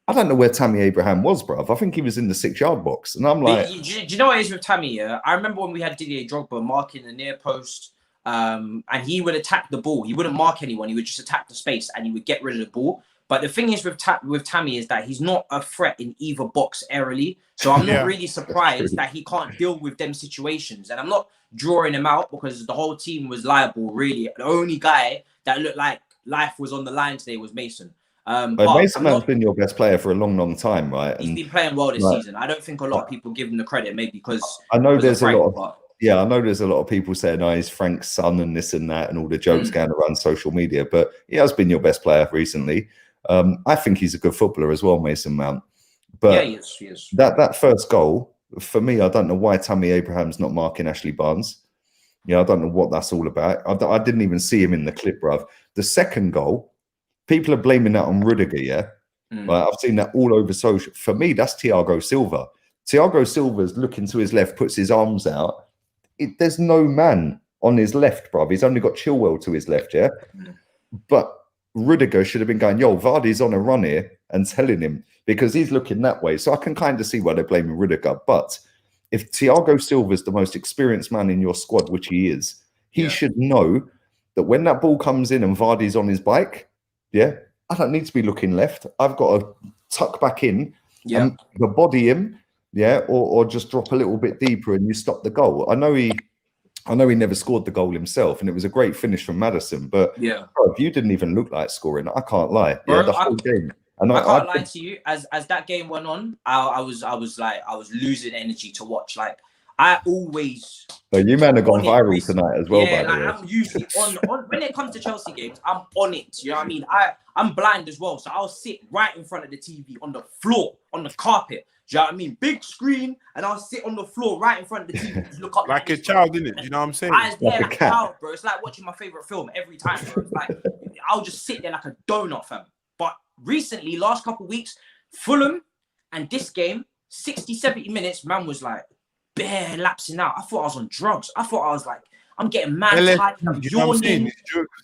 I don't know where Tammy Abraham was, bruv. I think he was in the 6-yard box. And I'm like... Do you know what it is with Tammy? Yeah? I remember when we had Didier Drogba marking the near post, and he would attack the ball. He wouldn't mark anyone. He would just attack the space and he would get rid of the ball. But the thing is with Tammy is that he's not a threat in either box aerially. So I'm not really surprised that he can't deal with them situations. And I'm not drawing him out because the whole team was liable, really. The only guy that looked like life was on the line today was Mason. But Mason Mount's been your best player for a long, long time, right? He's been playing well this season. I don't think a lot of people give him the credit, maybe because I know there's a lot of... Yeah, I know there's a lot of people saying, "Oh, he's Frank's son," and this and that, and all the jokes going around social media. But he has been your best player recently. I think he's a good footballer as well, Mason Mount. But yeah, he is. That first goal, for me, I don't know why Tammy Abraham's not marking Ashley Barnes. Yeah, I don't know what that's all about. I didn't even see him in the clip, bruv. The second goal, people are blaming that on Rudiger, yeah? Right, I've seen that all over social. For me, that's Thiago Silva. Thiago Silva's looking to his left, puts his arms out. There's no man on his left, bruv. He's only got Chilwell to his left, yeah? But Rudiger should have been going, "Yo, Vardy's on a run here," and telling him, because he's looking that way. So I can kind of see why they're blaming Rudiger. But if Thiago Silva's the most experienced man in your squad, which he is, he should know that when that ball comes in and Vardy's on his bike, I don't need to be looking left. I've got to tuck back in and the body him, or just drop a little bit deeper and you stop the goal. I know he never scored the goal himself, and it was a great finish from Madison. But bro, you didn't even look like scoring. I can't lie. Bro, the whole game. And I can't lie to you. As that game went on, I was losing energy to watch. Like I always. But you man have gone viral tonight as well. Yeah, by the way. I'm usually on when it comes to Chelsea games. I'm on it. You know what I mean? I'm blind as well, so I'll sit right in front of the TV on the floor, on the carpet. Do you know what I mean? Big screen, and I'll sit on the floor right in front of the TV and look up like a child, innit? You know what I'm saying? Like a child, bro. It's like watching my favorite film every time, bro. It's like I'll just sit there like a donut, fam. But recently, last couple of weeks, Fulham and this game, 60, 70 minutes, man was like bare lapsing out. I thought I was on drugs. I thought I was like, I'm getting mad tired. I'm yawning.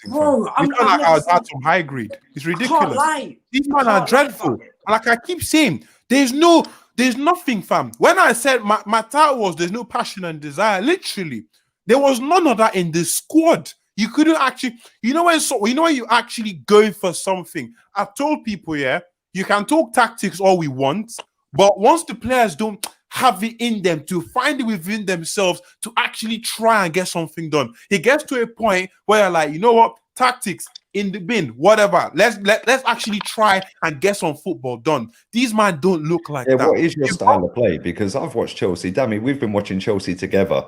Bro, I feel like I was at some high grade. It's ridiculous. I can't lie. These men are dreadful. Like I keep saying, there's nothing, fam. When I said my title was "There's no passion and desire," literally, there was none of that in the squad. You couldn't actually, when you actually go for something. I've told people, you can talk tactics all we want, but once the players don't have it in them to find it within themselves to actually try and get something done, it gets to a point where you're like, you know what, tactics, in the bin, whatever. Let's actually try and get some football done. These men don't look like that. What is your style of play? Because I've watched Chelsea. Dami, we've been watching Chelsea together,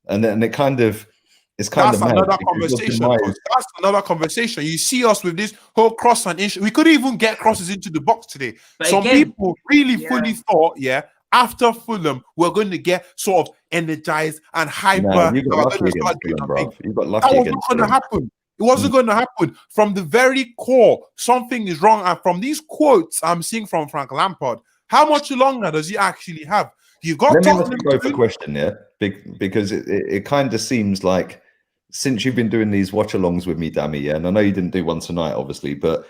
and it kind of. That's another conversation. That's another conversation. You see us with this whole cross and inch. We couldn't even get crosses into the box today. But some people really fully thought, after Fulham, we're going to get sort of energized and hyper. No, you got lucky against Fulham, bro. You got lucky against Fulham. That wasn't going to happen. It wasn't going to happen. From the very core, something is wrong. And from these quotes I'm seeing from Frank Lampard, how much longer does he actually have? You've got Let me ask you both a question, because it kind of seems like, since you've been doing these watch-alongs with me, Dami, and I know you didn't do one tonight, obviously, but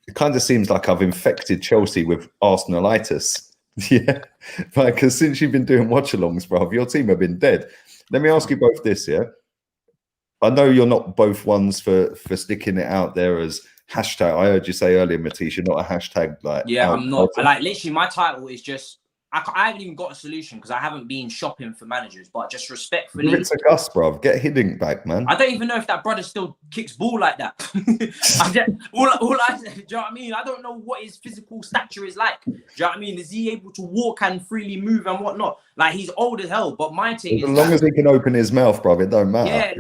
it kind of seems like I've infected Chelsea with Arsenalitis. Yeah, because since you've been doing watch-alongs, bro, your team have been dead. Let me ask you both this, I know you're not both ones for sticking it out there as hashtag. I heard you say earlier, Matisse, you're not a hashtag like. Yeah, I'm not. Like, literally, my title is just. I haven't even got a solution because I haven't been shopping for managers, but just respectfully. It's a Gus, bro. Get Hiddink back, man. I don't even know if that brother still kicks ball like that. all I said, do you know what I mean? I don't know what his physical stature is like. Do you know what I mean? Is he able to walk and freely move and whatnot? Like, he's old as hell, but my thing is. As long as he can open his mouth, bro, it don't matter. Yeah,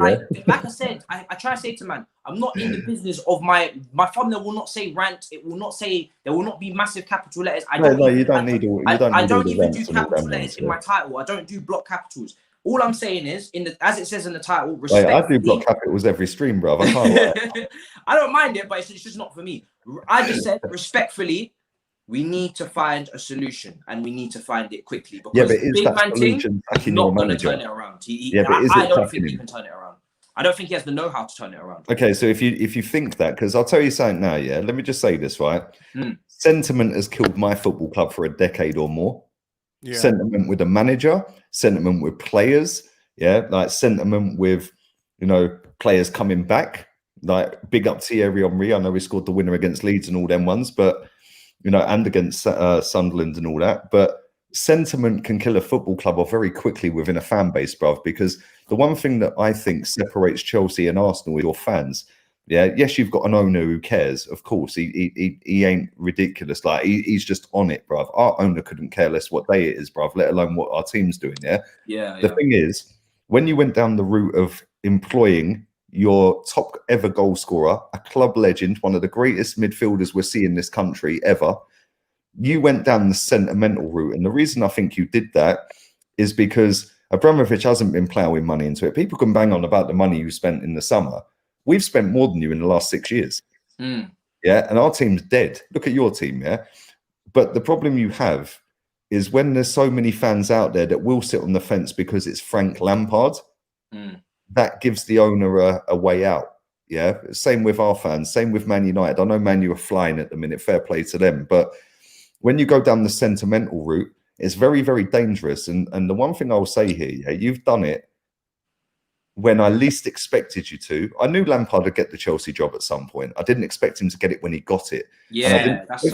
like I said, I try to say to man, I'm not in the business of my thumbnail will not say rant. It will not say, there will not be massive capital letters. I don't even do capital letters in my title. I don't do block capitals. All I'm saying is, as it says in the title, respectfully. I do block capitals every stream, bro. I can't I don't mind it, but it's just not for me. I just said, respectfully, we need to find a solution, and we need to find it quickly. Because but is big that man solution thing not going to turn it around. I don't think he can turn it around. I don't think he has the know-how to turn it around. Okay, so if you think that, because I'll tell you something now, let me just say this, right? Sentiment has killed my football club for a decade or more. Sentiment with a manager, sentiment with players, like sentiment with, players coming back. Like, big up Thierry Henry. I know he scored the winner against Leeds and all them ones, but, and against Sunderland and all that. But sentiment can kill a football club off very quickly within a fan base, bruv, because the one thing that I think separates Chelsea and Arsenal is your fans. Yes, you've got an owner who cares. Of course, he ain't ridiculous. Like, he's just on it, bruv. Our owner couldn't care less what day it is, bruv, let alone what our team's doing. The thing is, when you went down the route of employing your top ever goal scorer, a club legend, one of the greatest midfielders we're seeing in this country ever, you went down the sentimental route. And the reason I think you did that is because Abramovich hasn't been ploughing money into it. People can bang on about the money you spent in the summer. We've spent more than you in the last 6 years. And our team's dead. Look at your team, But the problem you have is when there's so many fans out there that will sit on the fence because it's Frank Lampard, that gives the owner a way out. Same with our fans, same with Man United. I know Man U are flying at the minute, fair play to them. But when you go down the sentimental route, it's very, very dangerous. And the one thing I'll say here, you've done it when I least expected you to. I knew Lampard would get the Chelsea job at some point. I didn't expect him to get it when he got it. That's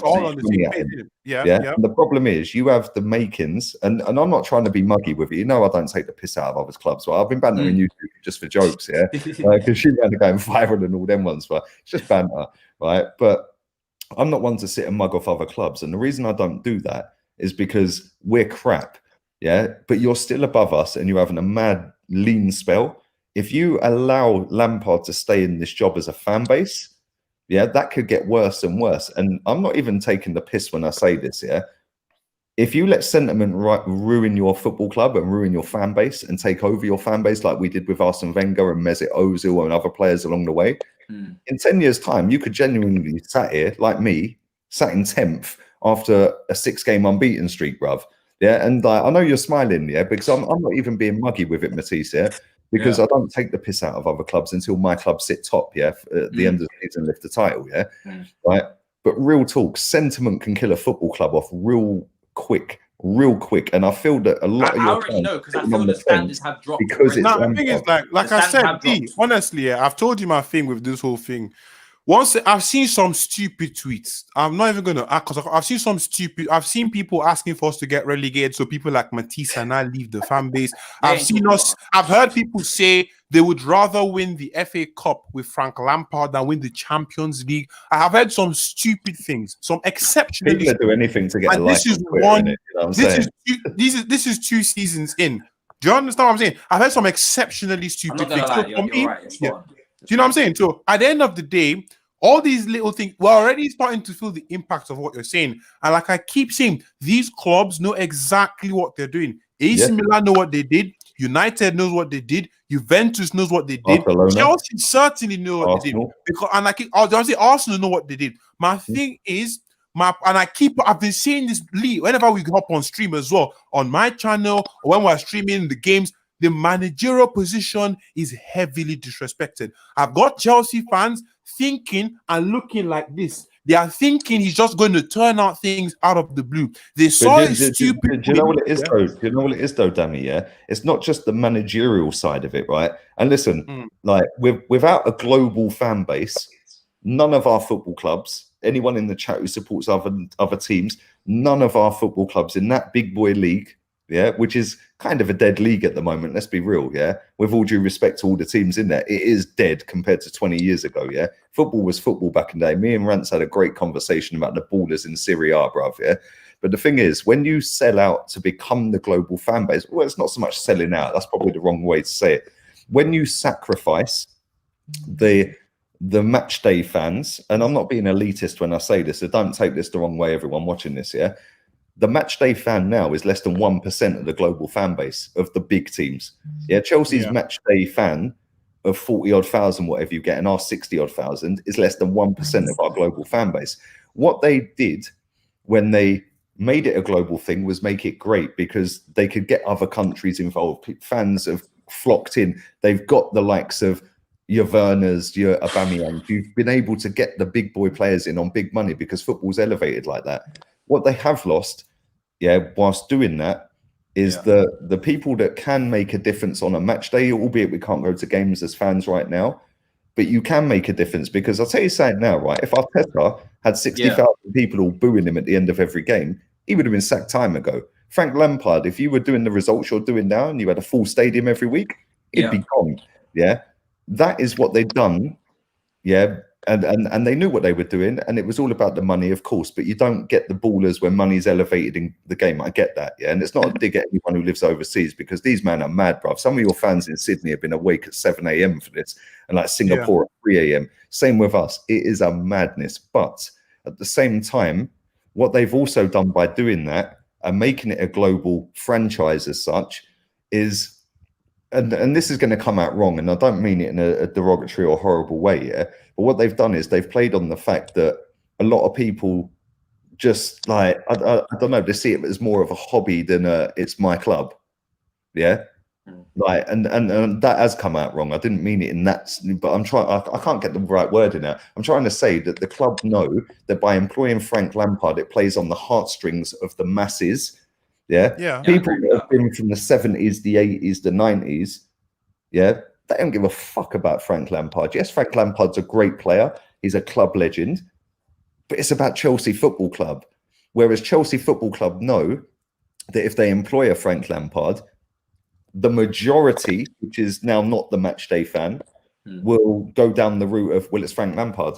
all on the team. And the problem is, you have the makings, and I'm not trying to be muggy with you. I don't take the piss out of others' clubs. So I've been bantering you just for jokes, because she ran to go viral and all them ones, but it's just banter, right? But I'm not one to sit and mug off other clubs, and the reason I don't do that is because we're crap, but you're still above us, and you're having a mad lean spell. If you allow Lampard to stay in this job as a fan base, that could get worse and worse. And I'm not even taking the piss when I say this, if you let sentiment ruin your football club and ruin your fan base and take over your fan base like we did with Arsene Wenger and Mesut Ozil and other players along the way, in 10 years' time, you could genuinely sat here, like me, sat in 10th after a 6-game unbeaten streak, bruv. And I know you're smiling, because I'm not even being muggy with it, Matisse, because I don't take the piss out of other clubs until my club sit top, at the end of the season, lift the title, right? But real talk, sentiment can kill a football club off real quick. And I feel that a lot of your already know, because I feel the standards have dropped. Because the thing is, like I said, honestly, I've told you my thing with this whole thing. Once I've seen some stupid tweets. I'm not even gonna act, because I've seen people asking for us to get relegated, so people like Matisse and I leave the fan base. I've heard people say they would rather win the FA Cup with Frank Lampard than win the Champions League. I have heard some stupid things, some exceptionally. People do anything to get a like. This is one. This is 2 seasons in. Do you understand what I'm saying? I've heard some exceptionally stupid things. Lie, you're right. Do you know what I'm saying? So at the end of the day, all these little things, we're already starting to feel the impact of what you're saying. And like I keep saying, these clubs know exactly what they're doing. AC Milan know what they did. United knows what they did. Juventus knows what they did. Barcelona. Chelsea certainly know what they did. Because, and I say Arsenal know what they did. My thing is, I've been saying this whenever we hop on stream as well, on my channel, or when we're streaming the games, the managerial position is heavily disrespected. I've got Chelsea fans thinking and looking like this. They are thinking he's just going to turn out things out of the blue. They saw it stupid. Do you know what it is, though? Do you know what it is, though, Dami? Yeah, it's not just the managerial side of it, right? And listen, like without a global fan base, none of our football clubs, anyone in the chat who supports other teams, none of our football clubs in that big boy league, which is kind of a dead league at the moment. Let's be real, with all due respect to all the teams in there, it is dead compared to 20 years ago, Football was football back in the day. Me and Rance had a great conversation about the ballers in Serie A, bruv, But the thing is, when you sell out to become the global fan base, well, it's not so much selling out. That's probably the wrong way to say it. When you sacrifice the match day fans, and I'm not being elitist when I say this, so don't take this the wrong way, everyone watching this, the match day fan now is less than 1% of the global fan base of the big teams. Chelsea's match day fan of 40-odd thousand, whatever you get, and our 60-odd thousand is less than 1% of our global fan base. What they did when they made it a global thing was make it great because they could get other countries involved. Fans have flocked in. They've got the likes of your Werners, your Aubameyang. You've been able to get the big boy players in on big money because football's elevated like that. What they have lost, whilst doing that, is the people that can make a difference on a match day, albeit we can't go to games as fans right now, but you can make a difference because I'll tell you something now, right? If Arteta had 60,000 people all booing him at the end of every game, he would have been sacked time ago. Frank Lampard, if you were doing the results you're doing now and you had a full stadium every week, he'd be gone. That is what they've done. And they knew what they were doing, and it was all about the money, of course, but you don't get the ballers when money's elevated in the game. I get that, and it's not a dig at anyone who lives overseas because these men are mad, bruv. Some of your fans in Sydney have been awake at 7 a.m. for this, and like Singapore at 3 a.m. Same with us. It is a madness, but at the same time, what they've also done by doing that and making it a global franchise as such is, and this is going to come out wrong, and I don't mean it in a derogatory or horrible way, but what they've done is they've played on the fact that a lot of people just like, I don't know, they see it as more of a hobby than it's my club. Like, and that has come out wrong. I didn't mean it in that, but I can't get the right word in there. I'm trying to say that the club know that by employing Frank Lampard, it plays on the heartstrings of the masses. People that have been from the 70s, the 80s, the 90s, they don't give a fuck about Frank Lampard. Yes, Frank Lampard's a great player. He's a club legend, but it's about Chelsea Football Club. Whereas Chelsea Football Club know that if they employ a Frank Lampard, the majority, which is now not the match day fan, will go down the route of, well, it's Frank Lampard.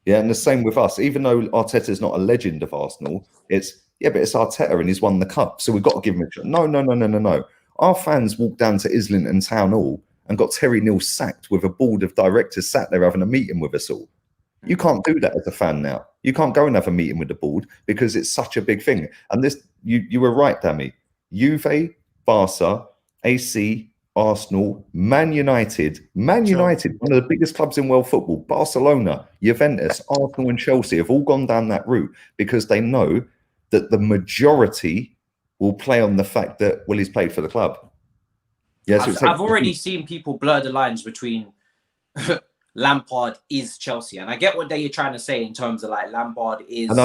And the same with us. Even though Arteta's not a legend of Arsenal, it's, but it's Arteta and he's won the cup, so we've got to give him a shot. No. Our fans walked down to Islington Town Hall and got Terry Neal sacked with a board of directors sat there having a meeting with us all. You can't do that as a fan now. You can't go and have a meeting with the board because it's such a big thing. And this, you were right, Dami. Juve, Barca, AC, Arsenal, Man United, one of the biggest clubs in world football, Barcelona, Juventus, Arsenal and Chelsea have all gone down that route because they know that the majority will play on the fact that, well, he's played for the club. I've already seen people blur the lines between Lampard is Chelsea, and I get what you're trying to say in terms of like Lampard is and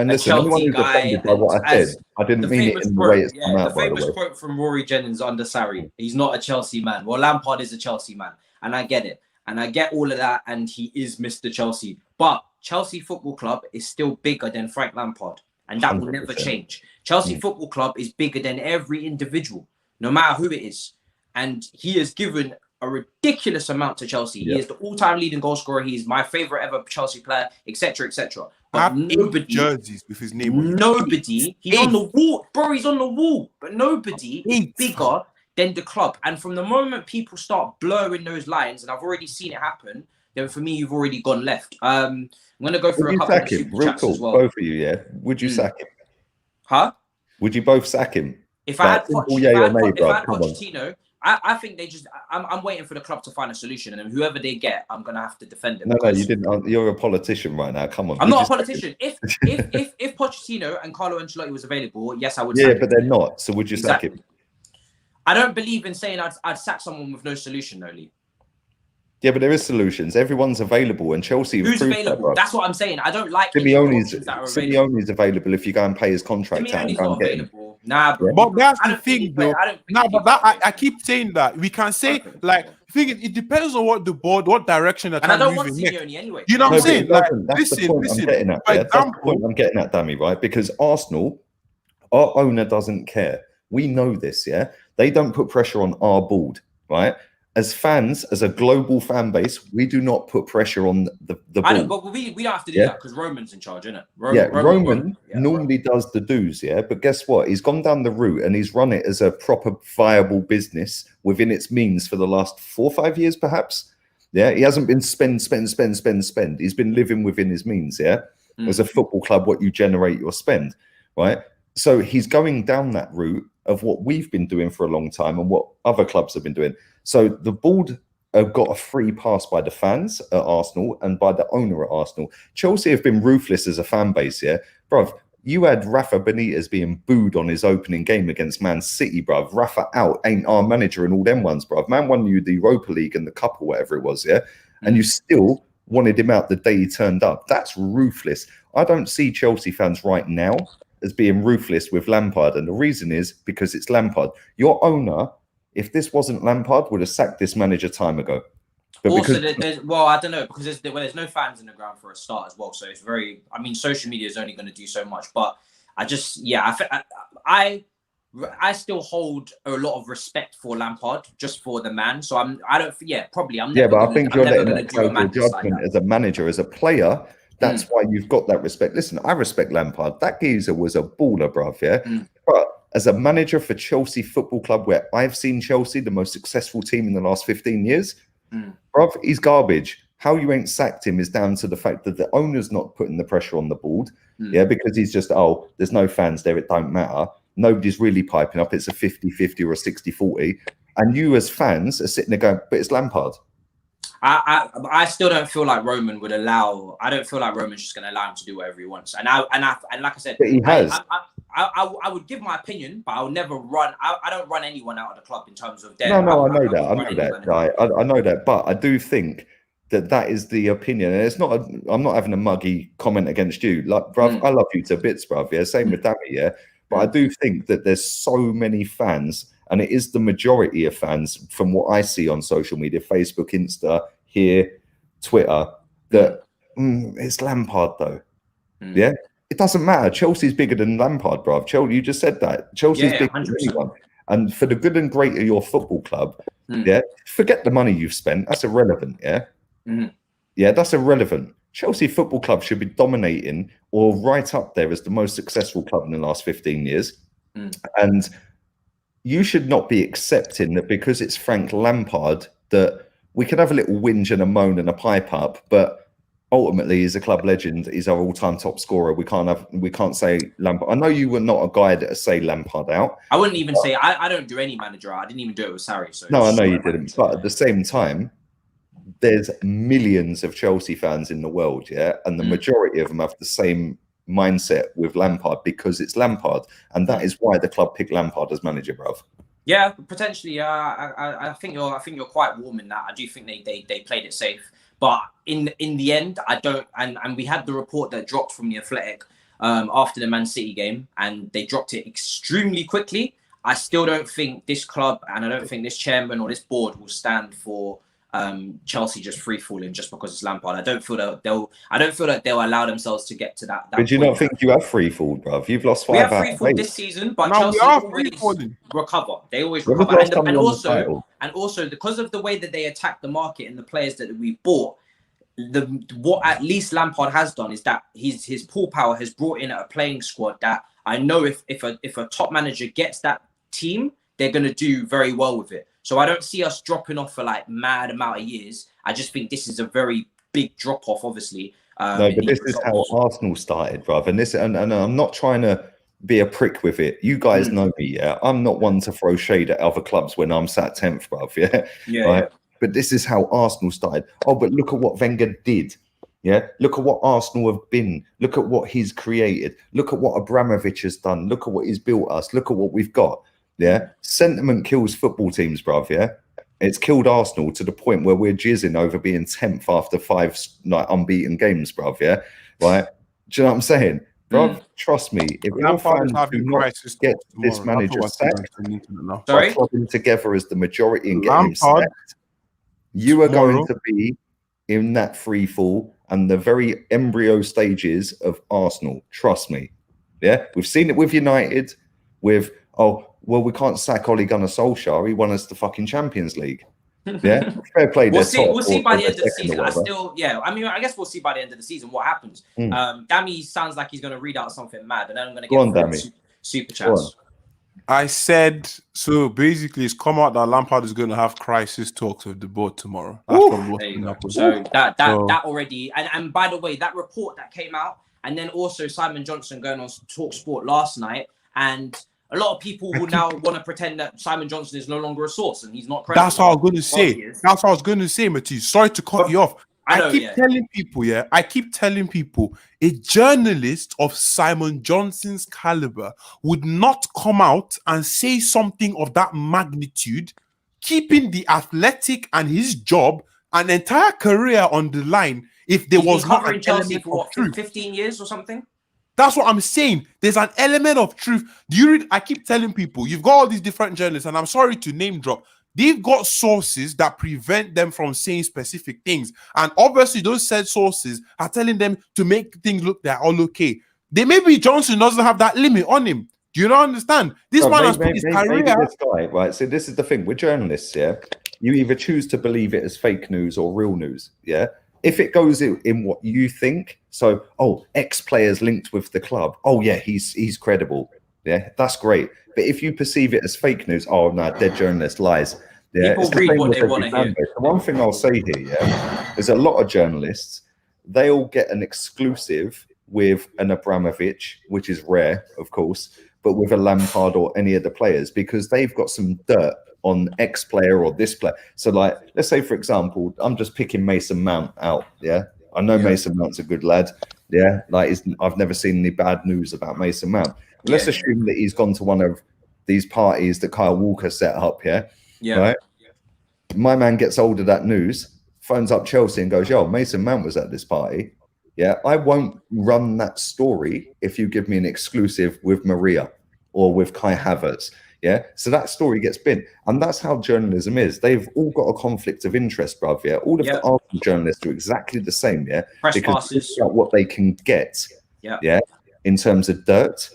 listen, Chelsea guy. By what I said, I didn't mean it in the way it's come out. The famous quote from Rory Jennings under Sarri: "He's not a Chelsea man." Well, Lampard is a Chelsea man, and I get it, and I get all of that, and he is Mr. Chelsea. But Chelsea Football Club is still bigger than Frank Lampard, and that 100%. Will never change. Chelsea Football Club is bigger than every individual, no matter who it is. And he has given a ridiculous amount to Chelsea. He is the all-time leading goal scorer. He's my favorite ever Chelsea player, etc., etc. But nobody jerseys with his name on it. Nobody. He's on the wall, bro. He's on the wall. But nobody is bigger than the club. And from the moment people start blurring those lines, and I've already seen it happen, then for me, you've already gone left. I'm going to go through a couple of super chats as well. Both of you, yeah? Would you sack him? Huh? Would you both sack him? If I had Pochettino, I think they just. I'm waiting for the club to find a solution, and whoever they get, I'm gonna have to defend him. No, you didn't. You're a politician right now. Come on. I'm not a politician. If Pochettino and Carlo Ancelotti was available, yes, I would. Yeah, but they're not. So would you sack him? I don't believe in saying I'd sack someone with no solution, though, Lee. Yeah, but there is solutions. Everyone's available, and Chelsea. Who's available? That's what I'm saying. I don't like Simeone's available if you go and pay his contract out and go and get him. Nah, bro. But that's the thing, though. I keep saying that. We can say, like, it depends on what the board, what direction they're trying to move in. Simeone anyway. You know what I'm saying? Like, that's the point I'm getting at. That's the point I'm getting at, Dami, right? Because Arsenal, our owner doesn't care. We know this, yeah? They don't put pressure on our board, right? As fans, as a global fan base, we do not put pressure on the board. I don't, but we don't have to do that because Roman's in charge, isn't it? Roman normally does the do's, yeah. But guess what? He's gone down the route and he's run it as a proper viable business within its means for the last 4 or 5 years, perhaps. Yeah, he hasn't been spend. He's been living within his means, yeah. As a football club, what you generate, your spend, right? So he's going down that route of what we've been doing for a long time and what other clubs have been doing. So the board have got a free pass by the fans at Arsenal and by the owner at Arsenal. Chelsea have been ruthless as a fan base, yeah? Bruv, you had Rafa Benitez being booed on his opening game against Man City, bruv. Rafa out, ain't our manager and all them ones, bruv. Man won you the Europa League and the Cup or whatever it was, yeah? And you still wanted him out the day he turned up. That's ruthless. I don't see Chelsea fans right now as being ruthless with Lampard. And the reason is because it's Lampard. Your owner, if this wasn't Lampard, would have sacked this manager time ago. But also, I don't know, because there's no fans in the ground for a start as well. So it's very, I mean, social media is only going to do so much. But I just, I still hold a lot of respect for Lampard, just for the man. So I'm never but I think you're letting that go to judgment as a manager, as a player. That's why you've got that respect. Listen, I respect Lampard. That geezer was a baller, bruv, yeah? But as a manager for Chelsea Football Club, where I've seen Chelsea, the most successful team in the last 15 years, bruv, he's garbage. How you ain't sacked him is down to the fact that the owner's not putting the pressure on the board, yeah, because he's just, there's no fans there, it don't matter. Nobody's really piping up. It's a 50-50 or a 60-40. And you as fans are sitting there going, but it's Lampard. I still don't feel like Roman would allow. I don't feel like Roman's just going to allow him to do whatever he wants. And like I said, but he has. I would give my opinion, but I'll never run. I don't run anyone out of the club in terms of. I know that, guy. I know that, but I do think that is the opinion, and it's not. I'm not having a muggy comment against you, like, bruv. I love you to bits, bruv. Yeah, same with Dami. Yeah, but I do think that there's so many fans. And it is the majority of fans, from what I see on social media, Facebook, Insta, here, Twitter, that it's Lampard, though. Yeah? It doesn't matter. Chelsea's bigger than Lampard, bruv. Chelsea, you just said that. Chelsea's bigger 100%. Than anyone. And for the good and great of your football club, yeah, forget the money you've spent. That's irrelevant, yeah? Yeah, that's irrelevant. Chelsea Football Club should be dominating or right up there as the most successful club in the last 15 years. And you should not be accepting that because it's Frank Lampard that we can have a little whinge and a moan and a pipe up, but ultimately he's a club legend. He's our all-time top scorer. We can't say Lampard. I know you were not a guy that say Lampard out. I wouldn't even say I don't do any manager. I didn't even do it with Sarri. So no, I know you didn't. But at the same time, there's millions of Chelsea fans in the world, yeah, and the majority of them have the same mindset with Lampard because it's Lampard, and that is why the club picked Lampard as manager, bruv. Yeah, potentially. I think you're quite warm in that. I do think they played it safe, but in the end, I don't. And we had the report that dropped from the Athletic after the Man City game, and they dropped it extremely quickly. I still don't think this club, and I don't think this chairman or this board will stand for Chelsea just free falling just because it's Lampard. I don't feel that they'll allow themselves to get to that. But do you not think you have free fall, bruv? You've lost 5 We out have free of fall 8. this season, but Now Chelsea we are always free falling. recover. They always When was recover, the last time and we won the title? also because of the way that they attack the market and the players that we bought. What at least Lampard has done is that his pull power has brought in a playing squad that I know if a top manager gets that team, they're going to do very well with it. So I don't see us dropping off for like mad amount of years. I just think this is a very big drop off, obviously. No, but this is how Arsenal started, bruv. And I'm not trying to be a prick with it. You guys know me, yeah? I'm not one to throw shade at other clubs when I'm sat 10th, bruv, yeah? Yeah. But this is how Arsenal started. Oh, but look at what Wenger did. Yeah, look at what Arsenal have been. Look at what he's created. Look at what Abramovich has done. Look at what he's built us. Look at what we've got. Yeah, sentiment kills football teams, bruv. Yeah, it's killed Arsenal to the point where we're jizzing over being 10th after 5 unbeaten games, bruv. Yeah, right. Do you know what I'm saying, bruv? Trust me, if your fans do not get this manager sacked by clubbing together as the majority and getting him sacked, you are going to be in that free fall and the very embryo stages of Arsenal. Trust me. Yeah, we've seen it with United. With we can't sack Ole Gunnar Solskjaer. He won us the fucking Champions League. Yeah, fair play. We'll see by the end of the season. I guess we'll see by the end of the season what happens. Dami sounds like he's going to read out something mad, and then I'm going to get super chats. I said, so basically it's come out that Lampard is going to have crisis talks with the board tomorrow. So that already, and by the way, that report that came out, and then also Simon Johnson going on TalkSport last night, and a lot of people will now want to pretend that Simon Johnson is no longer a source and he's not credible. That's what I was going to say. That's what I was going to say, Matthew. Sorry to cut you off. I keep telling people, a journalist of Simon Johnson's caliber would not come out and say something of that magnitude, keeping the Athletic and his job, an entire career on the line, if there was not an Chelsea for 15 years or something. That's what I'm saying. There's an element of truth. Do you read? I keep telling people, you've got all these different journalists, and I'm sorry to name drop. They've got sources that prevent them from saying specific things. And obviously, those said sources are telling them to make things look they're all okay. Maybe Johnson doesn't have that limit on him. Do you not understand? This man has put his career. This guy, right? So this is the thing. We're journalists, yeah? You either choose to believe it as fake news or real news, yeah? If it goes in what you think, so, ex-players linked with the club. Oh, yeah, he's credible. Yeah, that's great. But if you perceive it as fake news, dead journalist lies. Yeah, people read what they want to hear. The one thing I'll say here, yeah, is a lot of journalists, they all get an exclusive with an Abramovich, which is rare, of course, but with a Lampard or any of the players, because they've got some dirt on X player or this player. So, like, let's say, for example, I'm just picking Mason Mount out. Yeah, I know Mason Mount's a good lad. Yeah, I've never seen any bad news about Mason Mount. Let's assume that he's gone to one of these parties that Kyle Walker set up. Yeah. Right. My man gets hold of that news, phones up Chelsea and goes, "Yo, Mason Mount was at this party." Yeah, I won't run that story if you give me an exclusive with Maria or with Kai Havertz. Yeah, so that story gets bin, and that's how journalism is. They've all got a conflict of interest, bruv. Yeah, all of the Arsenal journalists are exactly the same. Yeah, because it's what they can get. Yeah, in terms of dirt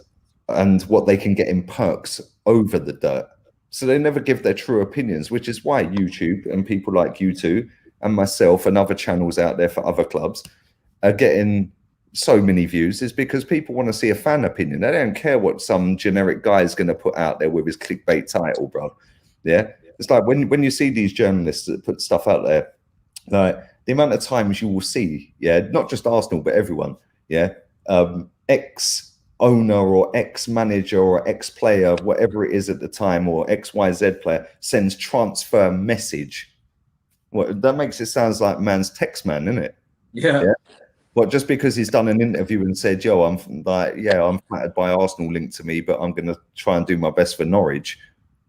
and what they can get in perks over the dirt. So they never give their true opinions, which is why YouTube and people like you two and myself and other channels out there for other clubs are getting so many views, is because people want to see a fan opinion. They don't care what some generic guy is going to put out there with his clickbait title, bro. Yeah, it's like when you see these journalists that put stuff out there, like the amount of times you will see, not just Arsenal but everyone, ex-owner or ex-manager or ex-player, whatever it is at the time, or XYZ player sends transfer message. Well, that makes it sound like man's text man, isn't it? Yeah. But just because he's done an interview and said, "Yo, I'm flattered by Arsenal linked to me, but I'm going to try and do my best for Norwich."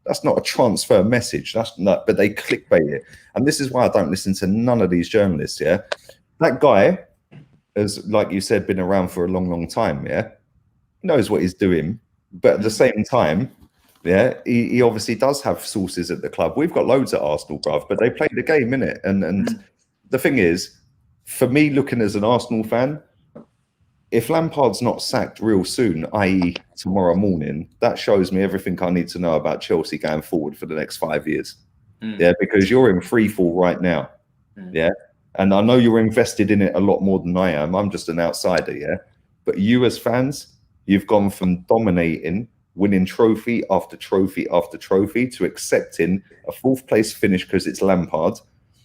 That's not a transfer message. That's not. But they clickbait it, and this is why I don't listen to none of these journalists. Yeah, that guy has, like you said, been around for a long, long time. Yeah, he knows what he's doing, but at the same time, Yeah, he obviously does have sources at the club. We've got loads at Arsenal, bruv, but they play the game, innit? And the thing is, for me, looking as an Arsenal fan, if Lampard's not sacked real soon, i.e. tomorrow morning, that shows me everything I need to know about Chelsea going forward for the next 5 years. Yeah, because you're in free fall right now. Yeah, and I know you're invested in it a lot more than I am. I'm just an outsider, yeah? But you as fans, you've gone from dominating, winning trophy after trophy after trophy, to accepting a 4th place finish because it's Lampard,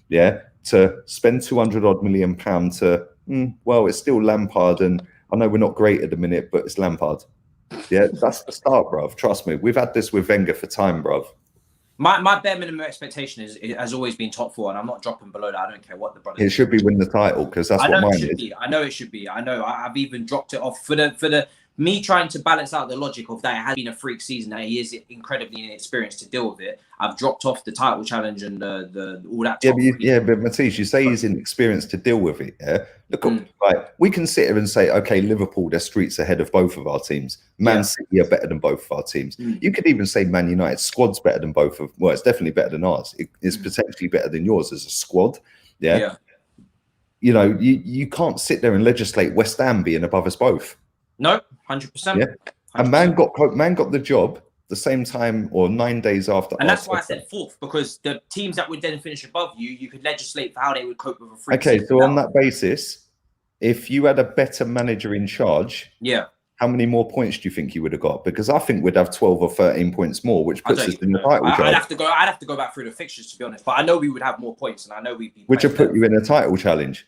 yeah, to spend 200 odd million pounds to, well, it's still Lampard, and I know we're not great at the minute, but it's Lampard. Yeah, that's the start, bruv. Trust me, we've had this with Wenger for time, bruv. My bare minimum expectation has always been top 4, and I'm not dropping below that. I don't care what the brothers. It should be win the title, because that's what mine is. I know it should be. I know. I've even dropped it off for the me trying to balance out the logic of that it has been a freak season, that he is incredibly inexperienced to deal with it. I've dropped off the title challenge and the all that. But Matisse, you say he's inexperienced to deal with it. Yeah, look, like, we can sit here and say, okay, Liverpool, they're streets ahead of both of our teams. Man City are better than both of our teams. You could even say Man United squad's better than both of. Well, it's definitely better than ours. It's potentially better than yours as a squad. Yeah. You know, you can't sit there and legislate West Ham being above us both. No, 100%. Yeah, and man got the job the same time or 9 days after. And that's why I said 4th, because the teams that would then finish above you, you could legislate for how they would cope with a free. Okay, so on that basis, if you had a better manager in charge, how many more points do you think you would have got? Because I think we'd have 12 or 13 points more, which puts us in the title. I'd have to go back through the fixtures, to be honest. But I know we would have more points, and I know we'd be. Which would put you in a title challenge.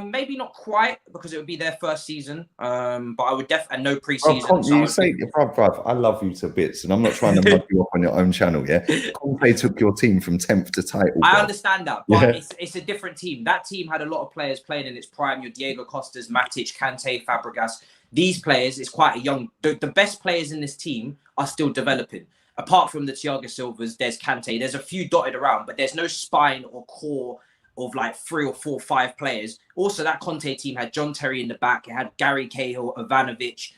Maybe not quite, because it would be their first season. But I would definitely no preseason. Bruv, I love you to bits, and I'm not trying to mug you up on your own channel. Yeah, Conte took your team from 10th to title. I understand that, but it's a different team. That team had a lot of players playing in its prime. Your Diego Costas, Matic, Kante, Fabregas. These players is quite a young. The best players in this team are still developing. Apart from the Thiago Silvas, there's Kante. There's a few dotted around, but there's no spine or core of like 3 or 4, 5 players. Also, that Conte team had John Terry in the back. It had Gary Cahill, Ivanovic,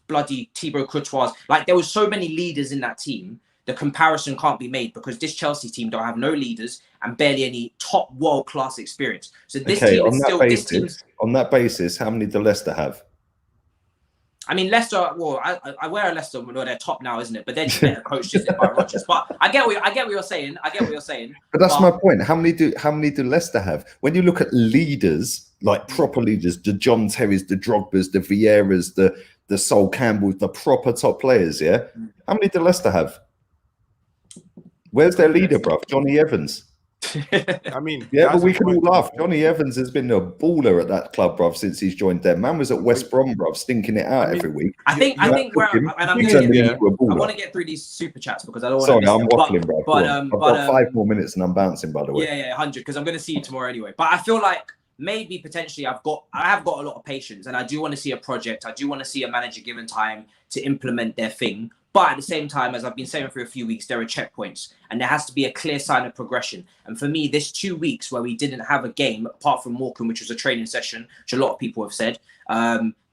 bloody Thibaut Courtois. Like, there was so many leaders in that team. The comparison can't be made, because this Chelsea team don't have no leaders and barely any top world-class experience. So this team is still... On that basis, how many do Leicester have? I mean, Leicester. Well, I wear a Leicester. Well, they're top now, isn't it? But they're just better coached by Rodgers. But I get what you're saying. But that's my point. How many do Leicester have? When you look at leaders, like proper leaders, the John Terrys, the Drogbas, the Vieiras, the Sol Campbells, the proper top players. Yeah. How many do Leicester have? Where's their leader, bruv? Johnny Evans. I mean, but we can all laugh. Johnny Evans has been a baller at that club, bruv, since he's joined them. Man was at West Brom, bruv, stinking it out every week. I think where I want to get through these super chats, because I don't want to. Sorry, I'm waffling, bruv. I've got 5 more minutes and I'm bouncing, by the way. Yeah, 100, because I'm going to see you tomorrow anyway. But I feel like maybe potentially I have got a lot of patience, and I do want to see a project. I do want to see a manager given time to implement their thing. But at the same time, as I've been saying for a few weeks, there are checkpoints, and there has to be a clear sign of progression. And for me, this 2 weeks where we didn't have a game, apart from Morecambe, which was a training session, which a lot of people have said,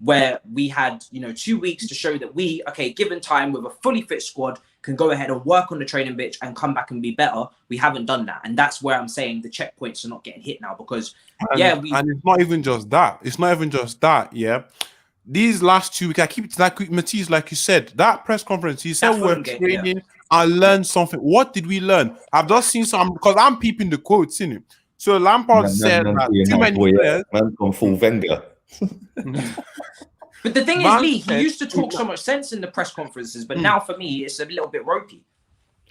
where we had 2 weeks to show that we, given time with a fully fit squad, can go ahead and work on the training pitch and come back and be better. We haven't done that, and that's where I'm saying the checkpoints are not getting hit now, because and it's not even just that. Yeah. These last 2 weeks, I keep it that quick. Matisse, like you said, that press conference, he said we're training. I learned something. What did we learn? I've just seen some, because I'm peeping the quotes in it. So Lampard said that too many players. Man's gone full Wenger. But the thing is, Lee, he used to talk so much sense in the press conferences, but now for me, it's a little bit ropey.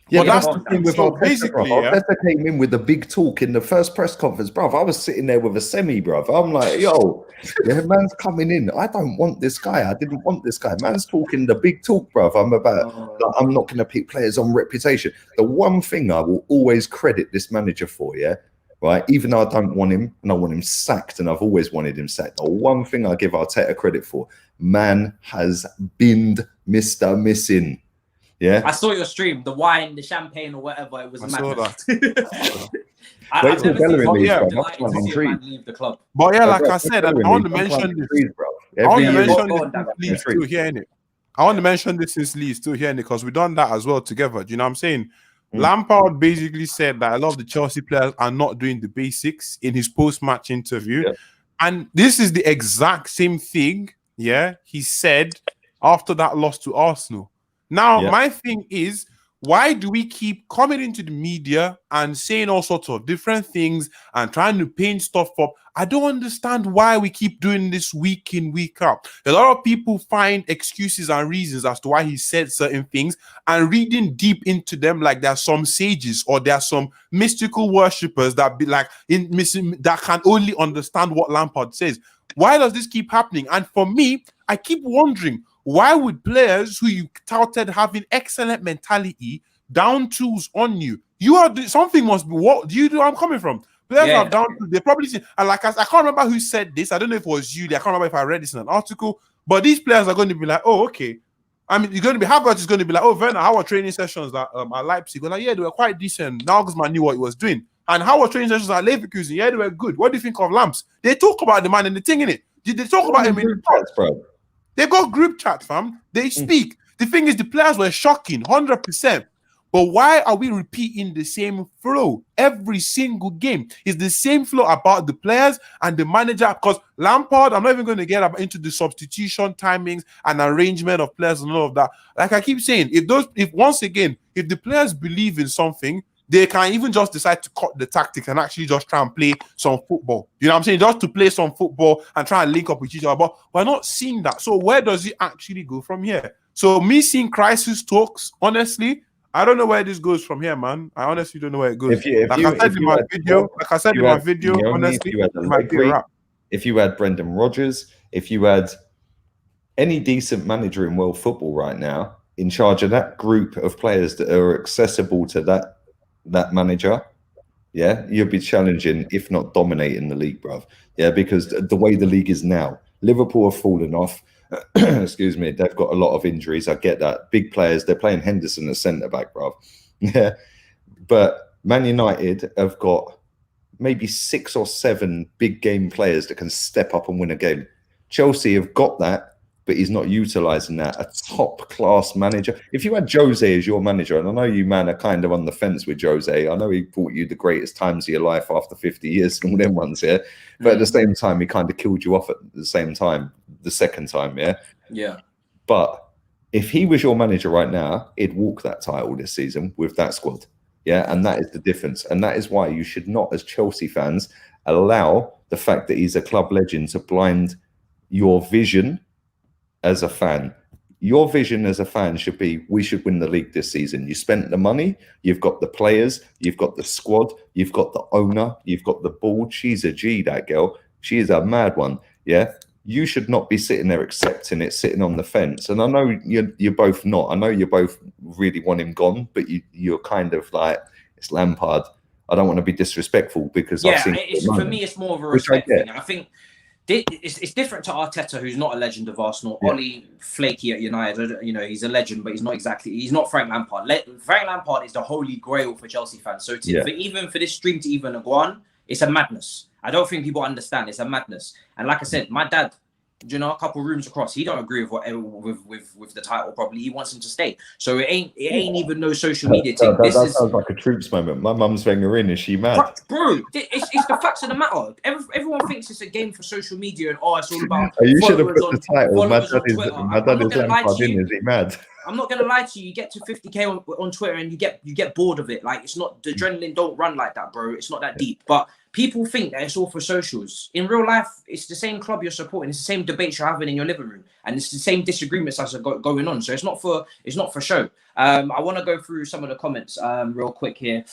Yeah, that's the thing with basically. Arteta came in with the big talk in the first press conference, bruv. I was sitting there with a semi, bruv. I'm like, yo, man's coming in. I don't want this guy. I didn't want this guy. Man's talking the big talk, bruv. I'm not going to pick players on reputation. The one thing I will always credit this manager for, right? Even though I don't want him, and I want him sacked, and I've always wanted him sacked. The one thing I give Arteta credit for, man has binned Mr. Missing. Yeah, I saw your stream, the wine, the champagne, or whatever. It was madness. But yeah, like I said, I want to mention this. I want to mention this too here, innit? I want to mention this since Lee's still here because we've done that as well together. Do you know what I'm saying? Lampard basically said that a lot of the Chelsea players are not doing the basics in his post-match interview. Yeah. And this is the exact same thing, he said after that loss to Arsenal. Now, my thing is, why do we keep coming into the media and saying all sorts of different things and trying to paint stuff up? I don't understand why we keep doing this week in, week out. A lot of people find excuses and reasons as to why he said certain things, and reading deep into them like there are some sages or there are some mystical worshippers that be like that can only understand what Lampard says. Why does this keep happening? And for me, I keep wondering, why would players who you touted having excellent mentality down tools on you? You are something must be. What do you do? I'm coming from. Players have down tools. They probably see, and like I can't remember who said this. I don't know if it was you. I can't remember if I read this in an article. But these players are going to be like, oh, okay. I mean, you're going to be Havertz is going to be like, oh, Werner, how are training sessions at Leipzig? We're like, yeah, they were quite decent. Nagelsmann knew what he was doing. And how are training sessions at Leverkusen? Yeah, they were good. What do you think of Lamps? They talk about the man and the thing in it. They talk about him in the chats, bro. They got group chat, fam. They speak. The thing is, the players were shocking, 100%. But why are we repeating the same flow every single game? It's the same flow about the players and the manager. Because Lampard, I'm not even going to get into the substitution timings and arrangement of players and all of that. Like I keep saying, if the players believe in something, they can even just decide to cut the tactics and actually just try and play some football. You know what I'm saying? Just to play some football and try and link up with each other. But we're not seeing that. So where does it actually go from here? So me seeing crisis talks, honestly, I don't know where this goes from here, man. I honestly don't know where it goes. If you had Brendan Rodgers, if you had any decent manager in world football right now in charge of that group of players that are accessible to that manager, you'll be challenging, if not dominating the league, bruv. Because the way the league is now, Liverpool have fallen off. Excuse me, they've got a lot of injuries. I get that. Big players, they're playing Henderson as centre-back, bruv. But Man United have got maybe 6 or 7 big game players that can step up and win a game. Chelsea have got that, but he's not utilising that. A top-class manager. If you had Jose as your manager, and I know you, man, are kind of on the fence with Jose. I know he brought you the greatest times of your life after 50 years and all them ones, But at the same time, he kind of killed you off at the same time, the second time, Yeah. But if he was your manager right now, he'd walk that title this season with that squad. And that is the difference. And that is why you should not, as Chelsea fans, allow the fact that he's a club legend to blind your vision as a fan. Your vision as a fan should be, we should win the league this season. You spent the money, you've got the players, you've got the squad, you've got the owner, you've got the board. She's a G, that girl. She is a mad one. You should not be sitting there accepting it, sitting on the fence. And I know you're both not. I know you both really want him gone, but you're kind of like, it's Lampard. I don't want to be disrespectful because I've seen for me, it's more of a respect thing. I think it's different to Arteta, who's not a legend of Arsenal. Oli flaky at United, he's a legend, but he's not Frank Lampard. Frank Lampard is the holy grail for Chelsea fans. So even for this stream to even go on, it's a madness. I don't think people understand. It's a madness. And like I said, my dad, a couple of rooms across, he don't agree with the title. Probably he wants him to stay. So it ain't even no social media thing. That sounds like a troops moment. My mum's Wenger in. Is she mad? Bro, it's the facts of the matter. Everyone thinks it's a game for social media and it's all about. You should have put the title. My dad is Lampard in. Is he mad? I'm not gonna lie to you. You get to 50k on Twitter and you get bored of it. Like, it's not, the adrenaline don't run like that, bro. It's not that deep. But people think that it's all for socials. In real life, it's the same club you're supporting. It's the same debates you're having in your living room, and it's the same disagreements that's going on. So it's not for show. I want to go through some of the comments real quick here.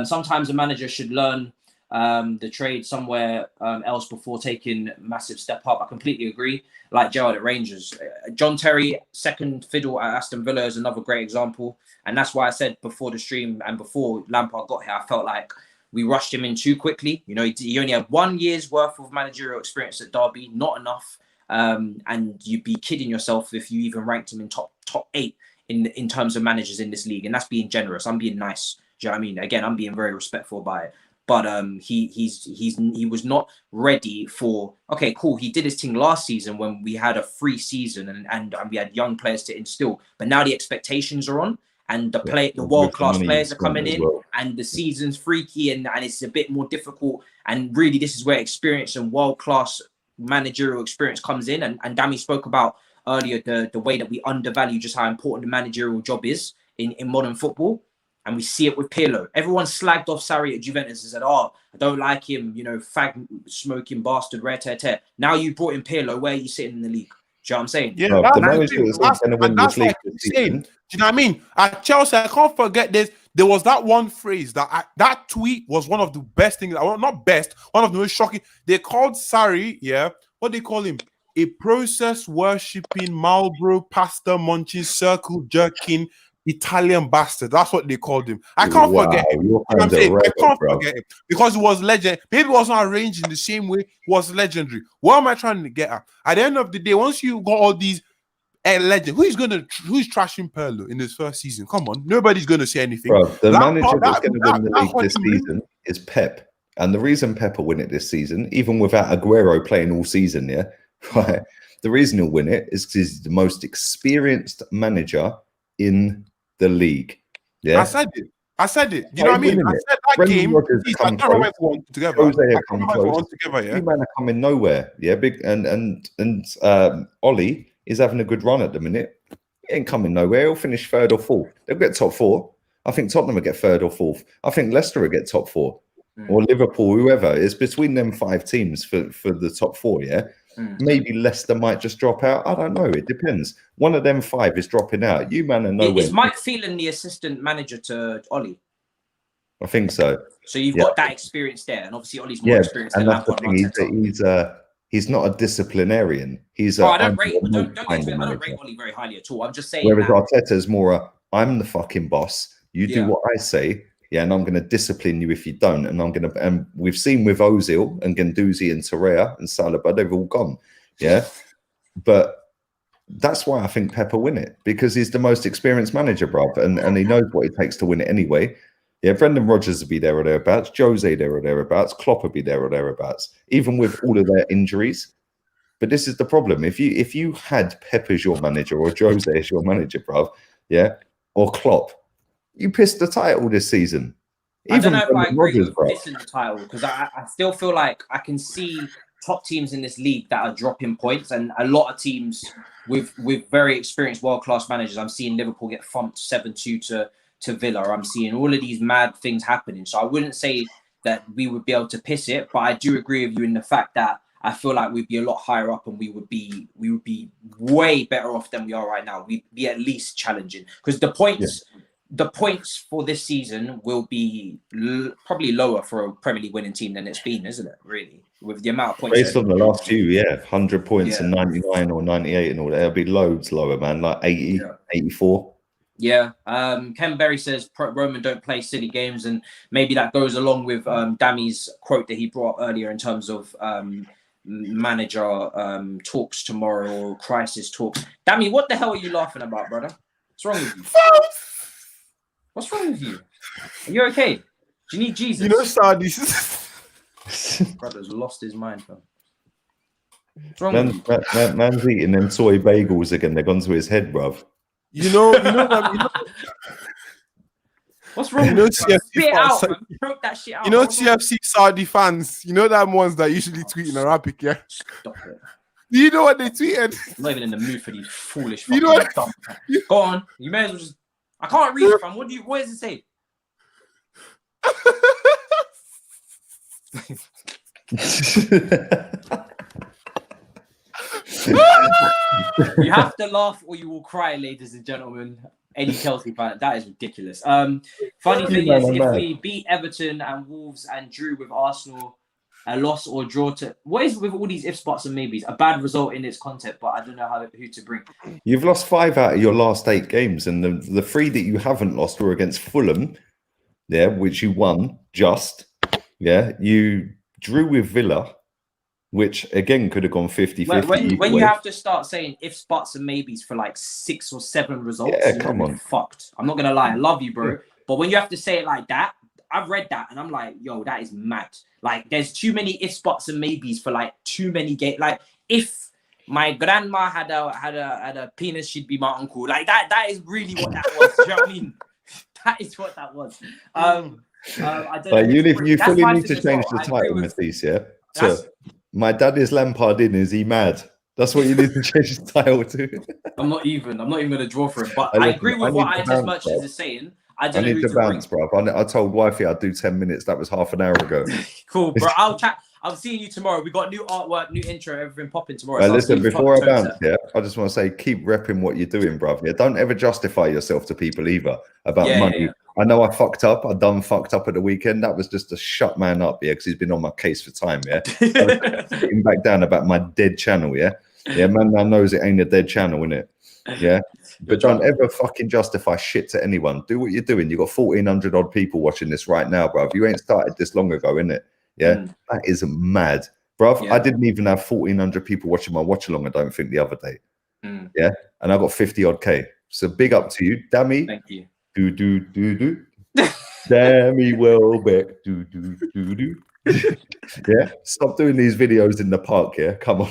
Sometimes a manager should learn the trade somewhere else before taking massive step up. I completely agree. Like Gerrard at Rangers, John Terry, second fiddle at Aston Villa, is another great example. And that's why I said before the stream and before Lampard got here, I felt like we rushed him in too quickly. He only had 1 year's worth of managerial experience at Derby, not enough. And you'd be kidding yourself if you even ranked him in top 8 in terms of managers in this league. And that's being generous. I'm being nice. Do you know what I mean? Again, I'm being very respectful about it. but he was not ready for. Okay, cool. He did his thing last season when we had a free season and we had young players to instill. But now the expectations are on, and the world class players are coming in, and the season's freaky, and it's a bit more difficult. And really, this is where experience and world class managerial experience comes in. And Dami spoke about earlier the way that we undervalue just how important the managerial job is in modern football. And we see it with Pirlo. Everyone slagged off Sarri at Juventus and said, "Oh, I don't like him, fag smoking bastard, rare tear tear." Now you brought in Pirlo, where are you sitting in the league? Do you know what I'm saying? Yeah, that's like insane. Do you know what I mean? At Chelsea, I can't forget this. There was that one phrase that tweet was one of the best things. Not best, one of the most shocking. They called Sarri, what they call him? A process worshipping, Marlboro pasta munching, circle jerking Italian bastard. That's what they called him. I can't forget him. I can't forget him because it was legend. Maybe it wasn't arranged in the same way. It was legendary. What am I trying to get at? At the end of the day, once you got all these legends, who's trashing Pirlo in his first season? Come on, nobody's gonna say anything. Bro, the manager that's going to win the league this season is Pep, and the reason Pep will win it this season, even without Aguero playing all season, right? The reason he'll win it is because he's the most experienced manager in the league. I said it. You know what I mean? I said that Brendan game. I can't remember one together. You man are coming nowhere. Yeah, big and Ollie is having a good run at the minute. He ain't coming nowhere. He'll finish third or fourth. They'll get top four. I think Tottenham will get third or fourth. I think Leicester will get top four, or Liverpool, whoever. It's between them 5 teams for the top 4. Yeah. Maybe Leicester might just drop out. I don't know. It depends. One of them 5 is dropping out. You man are nowhere. Is Mike Phelan the assistant manager to Ollie? I think so. So you've got that experience there, and obviously Ollie's more experienced than Lampard. He's not a disciplinarian. I don't rate Ollie very highly at all. I'm just saying. Whereas Arteta's more I'm the fucking boss. You do what I say. Yeah, and I'm going to discipline you if you don't. And we've seen with Ozil and Guendouzi and Torreira and Saliba, they've all gone. Yeah, but that's why I think Pep will win it, because he's the most experienced manager, bruv, and he knows what it takes to win it anyway. Yeah, Brendan Rodgers will be there or thereabouts, Jose there or thereabouts, Klopp will be there or thereabouts, even with all of their injuries. But this is the problem: if you had Pep as your manager or Jose as your manager, bruv, or Klopp, you pissed the title this season. I don't know if I agree with pissing the title, because I still feel like I can see top teams in this league that are dropping points, and a lot of teams with very experienced world-class managers. I'm seeing Liverpool get thumped 7-2 to Villa. I'm seeing all of these mad things happening. So I wouldn't say that we would be able to piss it, but I do agree with you in the fact that I feel like we'd be a lot higher up, and we would be way better off than we are right now. We'd be at least challenging, because the points. Yeah. The points for this season will be probably lower for a Premier League winning team than it's been, isn't it? Really, with the amount of points based on the last few, 100 points and 99 or 98 and all that. It'll be loads lower, man. Like 80, 84. Yeah. Ken Berry says Roman don't play silly games, and maybe that goes along with Dami's quote that he brought up earlier in terms of manager talks tomorrow, or crisis talks. Dami, what the hell are you laughing about, brother? What's wrong with you? What's wrong with you? Are you okay? Do you need Jesus? You know, Saudis. Brother's lost his mind, fam. Man's eating them soy bagels again. They're gone to his head, bruv. You know. What's wrong with you? Spit out, man. Choke that shit out. You know, TFC Saudi fans. You know them ones that usually tweet in Arabic, yeah? Stop it. Do you know what they tweeted? I'm not even in the mood for these foolish. You know what? Go on. You may as well just. I can't read it, fam. What does it say? You have to laugh or you will cry, ladies and gentlemen. Any Chelsea fan, that is ridiculous. Funny thing is, if we beat Everton and Wolves and drew with Arsenal, a loss or draw to what is with all these ifs, buts, and maybes? A bad result in its content, but I don't know who to bring. You've lost 5 out of your last 8 games, and the 3 that you haven't lost were against Fulham, which you won just. You drew with Villa, which again could have gone 50-50. When you have to start saying ifs, buts, and maybes for like 6 or 7 results, come on, fucked. I'm not gonna lie, I love you, bro, but when you have to say it like that, I've read that and I'm like, yo, that is mad. Like, there's too many ifs, buts, and maybes for like too many games. Like, if my grandma had a penis, she'd be my uncle. Like that is really what that was. Do you know what I mean? That is what that was. I don't know. You fully need to change the title, Matisse, yeah? So, my dad is Lampard in, is he mad? That's what you need to change the title to. I'm not even going to draw for it. But I agree with what I just merchants is saying. I need to bounce, bro. I told wifey I'd do 10 minutes. That was half an hour ago. Cool, bro. I'll chat. I'm seeing you tomorrow. We got new artwork, new intro, everything popping tomorrow. So listen, before I bounce, I just want to say, keep repping what you're doing, bruv. Yeah, don't ever justify yourself to people either about money. Yeah. I know I fucked up. I done fucked up at the weekend. That was just to shut man up, yeah, because he's been on my case for time, yeah. Getting back down about my dead channel, yeah. Yeah, man, now knows it ain't a dead channel, innit? Yeah. But don't ever fucking justify shit to anyone. Do what you're doing. You got 1,400 odd people watching this right now, bruv. You ain't started this long ago, innit? Yeah, that is mad, bruv. Yeah. I didn't even have 1,400 people watching my watch along, I don't think, the other day. Yeah, and I got 50 odd K. So big up to you, Dami. Thank you. Do. Dami Welbeck. Do. Yeah, stop doing these videos in the park. Yeah, come on.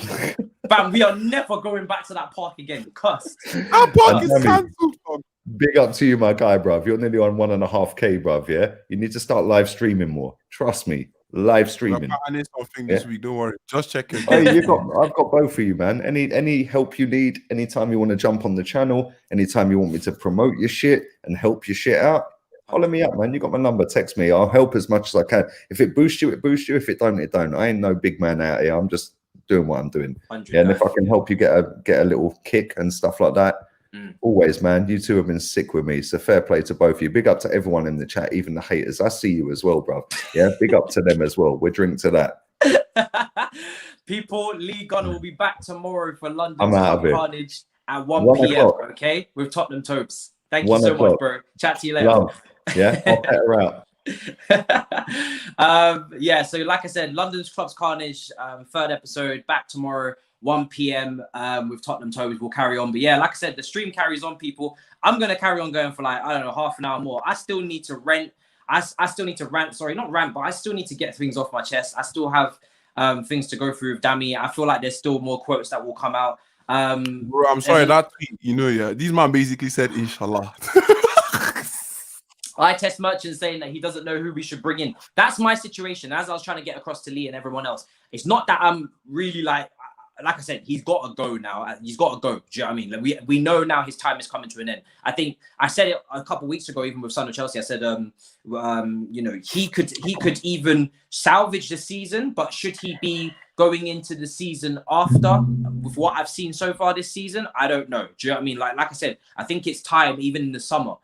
Bam, we are never going back to that park again. Cuss. Our park is cancelled. Big up to you, my guy, bruv. You're nearly on 1.5K, bruv. Yeah, you need to start live streaming more. Trust me, live streaming. I need something this week. Don't worry, just check it. Hey, I've got both of you, man. Any help you need, anytime you want to jump on the channel, anytime you want me to promote your shit and help your shit out, follow me up, man. You got my number. Text me. I'll help as much as I can. If it boosts you, it boosts you. If it don't, it don't. I ain't no big man out here. I'm just doing what I'm doing. Yeah, and if I can help you get a little kick and stuff like that, always, man. You two have been sick with me. So fair play to both of you. Big up to everyone in the chat, even the haters. I see you as well, bro. Yeah, big up to them as well. We'll drink to that. People, Lee Gunner will be back tomorrow for London Carnage at 1 p.m. Okay, with Tottenham Topes. Thank you so much, bro. Chat to you later. Love. Yeah, I'll pet her out. Yeah, so like I said, London's Clubs Carnage, third episode, back tomorrow, 1 p.m. With Tottenham Toes. We'll carry on. But yeah, like I said, the stream carries on, people. I'm going to carry on going for like, I don't know, half an hour more. I still need to rant. I still need to rant. Sorry, not rant, but I still need to get things off my chest. I still have things to go through with Dami. I feel like there's still more quotes that will come out. Bro, I'm sorry, that tweet, this man basically said, Inshallah. I test Merchant saying that he doesn't know who we should bring in. That's my situation. As I was trying to get across to Lee and everyone else, it's not that I'm really like I said, he's got to go now. He's got to go. Do you know what I mean? Like we know now his time is coming to an end. I think I said it a couple of weeks ago, even with Son of Chelsea. I said, he could even salvage the season, but should he be going into the season after with what I've seen so far this season? I don't know. Do you know what I mean? Like I said, I think it's time, even in the summer,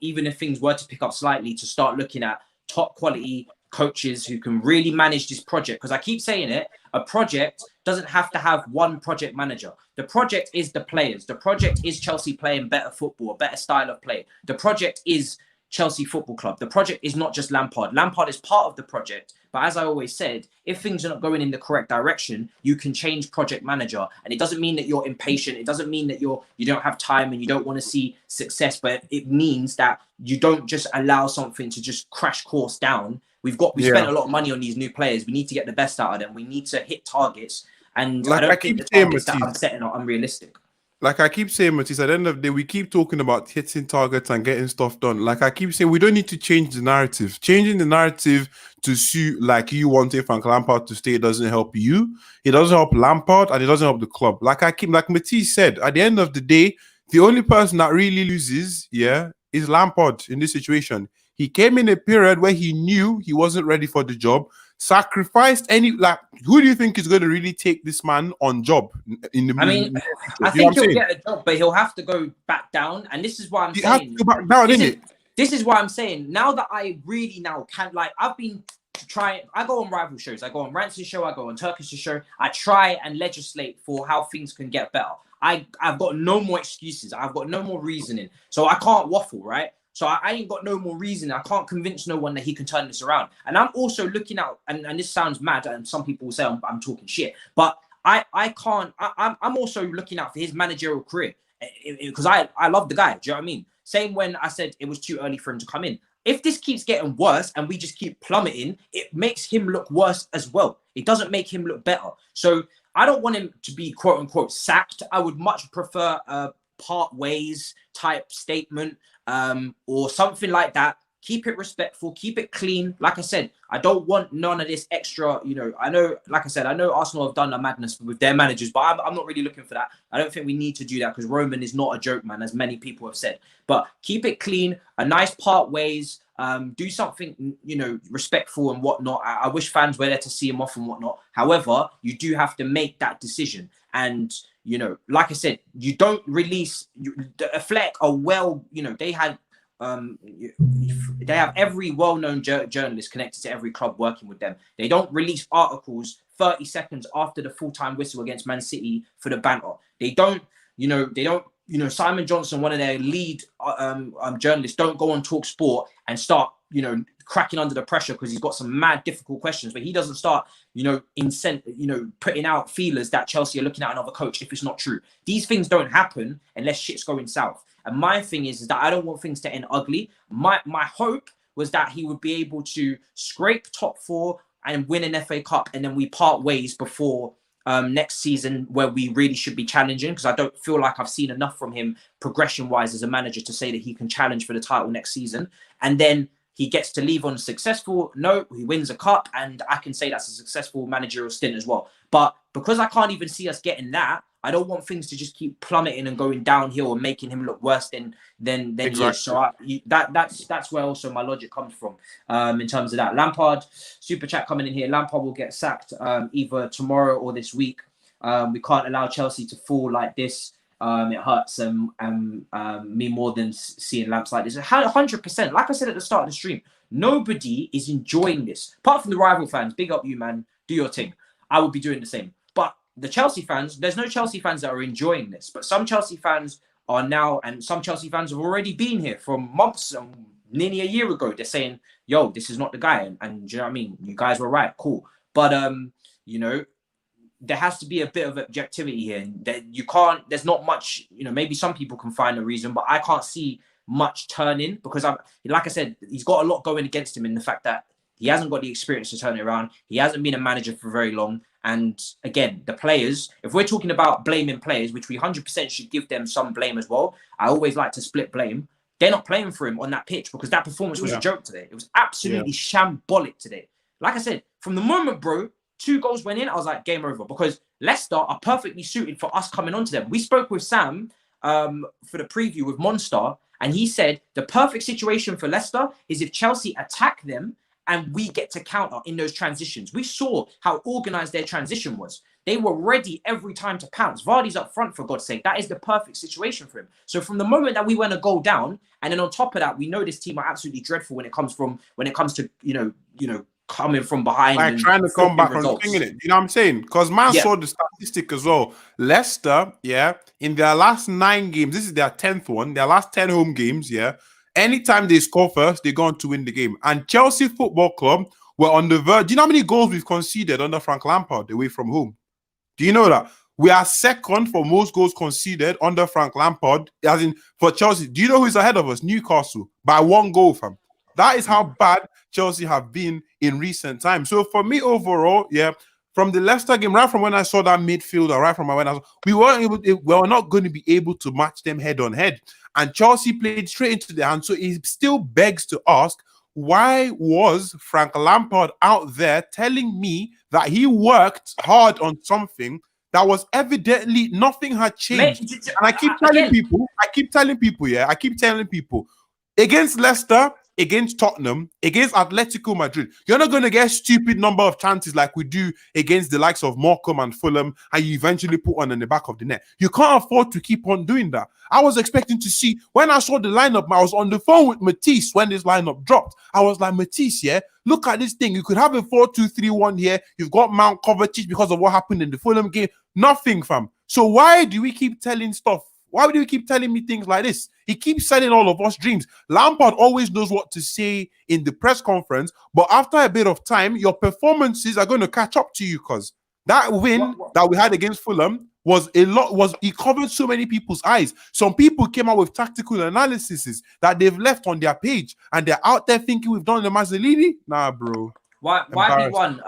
even if things were to pick up slightly, to start looking at top quality coaches who can really manage this project. Because I keep saying it, a project doesn't have to have one project manager. The project is the players. The project is Chelsea playing better football, a better style of play. The project is Chelsea Football Club. The project is not just Lampard. Lampard is part of the project. But as I always said, if things are not going in the correct direction, you can change project manager. And it doesn't mean that you're impatient. It doesn't mean that you don't have time and you don't want to see success. But it means that you don't just allow something to just crash course down. We spent a lot of money on these new players. We need to get the best out of them. We need to hit targets. And I don't think the targets that I'm setting are unrealistic. Like I keep saying, Matisse, at the end of the day, we keep talking about hitting targets and getting stuff done. Like I keep saying, we don't need to change the narrative. Changing the narrative to suit like you wanting Frank Lampard to stay doesn't help you. It doesn't help Lampard and it doesn't help the club. Like Matisse said, at the end of the day, the only person that really loses, is Lampard in this situation. He came in a period where he knew he wasn't ready for the job, sacrificed who do you think is going to really take this man on job in the I think he'll get a job, but he'll have to go back down. And this is why I'm saying has to go back down, innit? This is why I'm saying, now that I really now can, I've been trying, I go on rival shows, I go on Rance's show, I go on Turkish's show, I try and legislate for how things can get better. I've got no more excuses, I've got no more reasoning, so I can't waffle, right? So I ain't got no more reason. I can't convince no one that he can turn this around. And I'm also looking out, and this sounds mad, and some people will say I'm talking shit, but I can't. I'm also looking out for his managerial career because I love the guy. Do you know what I mean? Same when I said it was too early for him to come in. if this keeps getting worse and we just keep plummeting, it makes him look worse as well. It doesn't make him look better. So I don't want him to be quote unquote sacked. I would much prefer a part ways type statement or something like that. Keep it respectful, keep it clean. Like I said, I don't want none of this extra, I know, like I said, I know Arsenal have done a madness with their managers, but I'm not really looking for that. I don't think we need to do that because Roman is not a joke, man, as many people have said. But keep it clean, a nice part ways, do something, respectful and whatnot. I wish fans were there to see him off and whatnot. However, you do have to make that decision. And, like I said, you don't release, Fleck are well, they have every well-known journalist connected to every club working with them. They don't release articles 30 seconds after the full-time whistle against Man City for the banter. They don't, Simon Johnson, one of their lead journalists, don't go on Talk Sport and start, cracking under the pressure because he's got some mad difficult questions, but he doesn't start, putting out feelers that Chelsea are looking at another coach if it's not true. These things don't happen unless shit's going south. And my thing is that I don't want things to end ugly. My hope was that he would be able to scrape top 4 and win an FA Cup, and then we part ways before next season where we really should be challenging, because I don't feel like I've seen enough from him progression-wise as a manager to say that he can challenge for the title next season. And then he gets to leave on a successful note, he wins a cup, and I can say that's a successful managerial stint as well. But because I can't even see us getting that, I don't want things to just keep plummeting and going downhill and making him look worse than exactly. He is. So that's where also my logic comes from in terms of that. Lampard, super chat coming in here. Lampard will get sacked either tomorrow or this week. We can't allow Chelsea to fall like this. It hurts me more than seeing Lamps like this. 100%. Like I said at the start of the stream, nobody is enjoying this. Apart from the rival fans, big up you, man. Do your thing. I would be doing the same. But the Chelsea fans, there's no Chelsea fans that are enjoying this. But some Chelsea fans are now, and some Chelsea fans have already been here from months, nearly a year ago. They're saying, yo, this is not the guy. And do you know what I mean? You guys were right. Cool. But, there has to be a bit of objectivity here. That you can't, there's not much, maybe some people can find a reason, but I can't see much turning because like I said, he's got a lot going against him in the fact that he hasn't got the experience to turn it around. He hasn't been a manager for very long. And again, the players, if we're talking about blaming players, which we 100% should give them some blame as well. I always like to split blame. They're not playing for him on that pitch because that performance was a joke today. It was absolutely shambolic today. Like I said, from the moment, bro, 2 goals went in, I was like, game over, because Leicester are perfectly suited for us coming onto them. We spoke with Sam for the preview with Monster, and he said the perfect situation for Leicester is if Chelsea attack them and we get to counter in those transitions. We saw how organised their transition was. They were ready every time to pounce. Vardy's up front, for God's sake. That is the perfect situation for him. So from the moment that we went a goal down, and then on top of that, we know this team are absolutely dreadful when it comes to coming from behind, like and trying to come back results. and singing it. You know what I'm saying? Because man saw the statistic as well. Leicester, in their last 9 games, this is their 10th one, their last 10 home games, anytime they score first, they're going to win the game. And Chelsea Football Club were on the verge. Do you know how many goals we've conceded under Frank Lampard away from home? Do you know that? We are second for most goals conceded under Frank Lampard, as in for Chelsea. Do you know who's ahead of us? Newcastle, by 1 goal, fam. That is how bad Chelsea have been in recent times. So for me overall, from the Leicester game, right from when I saw that midfielder, right from when we were not going to be able to match them head on head. And Chelsea played straight into their hands. So it still begs to ask, why was Frank Lampard out there telling me that he worked hard on something that was evidently nothing had changed? And I keep telling people, against Leicester, against Tottenham, against Atletico Madrid, you're not going to get stupid number of chances like we do against the likes of Morecambe and Fulham, and you eventually put one in the back of the net. You can't afford to keep on doing that. I was expecting to see, when I saw the lineup, I was on the phone with Matisse when this lineup dropped. I was like, Matisse, look at this thing. You could have a 4-2-3-1 here. You've got Mount Kovacic because of what happened in the Fulham game. Nothing, fam. So why do we keep telling stuff? Why do you keep telling me things like this? He keeps selling all of us dreams. Lampard always knows what to say in the press conference, but after a bit of time, your performances are going to catch up to you, because that win that we had against Fulham he covered so many people's eyes. Some people came out with tactical analyses that they've left on their page, and they're out there thinking we've done the Mazzolini. Nah, bro. YB1,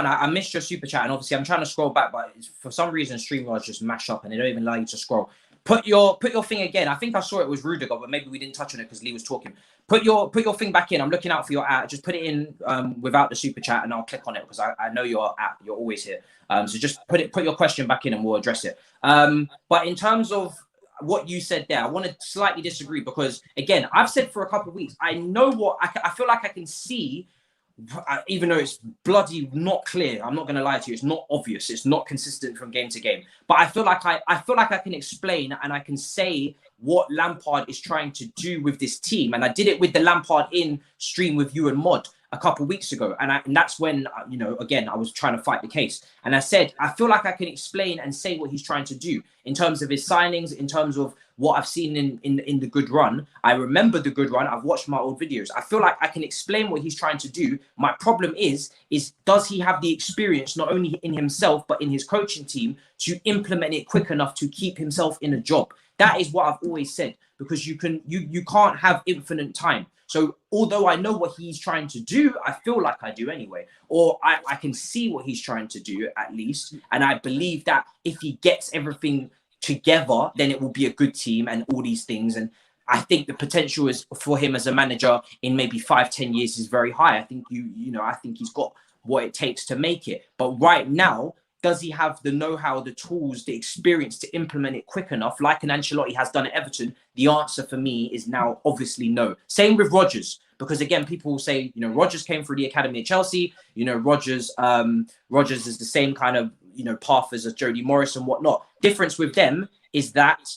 I missed your super chat, and obviously I'm trying to scroll back, but for some reason StreamYard's just mash up and they don't even allow you to scroll. Put your thing again. I think I saw it was Rudiger, but maybe we didn't touch on it because Lee was talking. Put your thing back in. I'm looking out for your ad. Just put it in without the super chat, and I'll click on it because I know your app. You're always here. So just put your question back in, and we'll address it. But in terms of what you said there, I want to slightly disagree because again, I've said for a couple of weeks, I know what I feel like I can see. Even though it's bloody not clear, I'm not going to lie to you. It's not obvious. It's not consistent from game to game. But I feel like I can explain and I can say what Lampard is trying to do with this team. And I did it with the Lampard in stream with you and Mod a couple of weeks ago. And that's when, again, I was trying to fight the case. And I said, I feel like I can explain and say what he's trying to do in terms of his signings, in terms of what I've seen in the good run. I remember the good run. I've watched my old videos. I feel like I can explain what he's trying to do. My problem is does he have the experience, not only in himself, but in his coaching team to implement it quick enough to keep himself in a job? That is what I've always said, because you can't have infinite time. So although I know what he's trying to do, I feel like I do anyway, or I can see what he's trying to do at least. And I believe that if he gets everything together, then it will be a good team and all these things. And I think the potential is for him as a manager in maybe 5-10 years is very high. I think I think he's got what it takes to make it. But right now, does he have the know-how, the tools, the experience to implement it quick enough, like an Ancelotti has done at Everton? The answer for me is now obviously no. Same with Rodgers, because again, people will say, Rodgers came through the academy at Chelsea. Rodgers is the same kind of path as Jody Morris and whatnot. Difference with them is that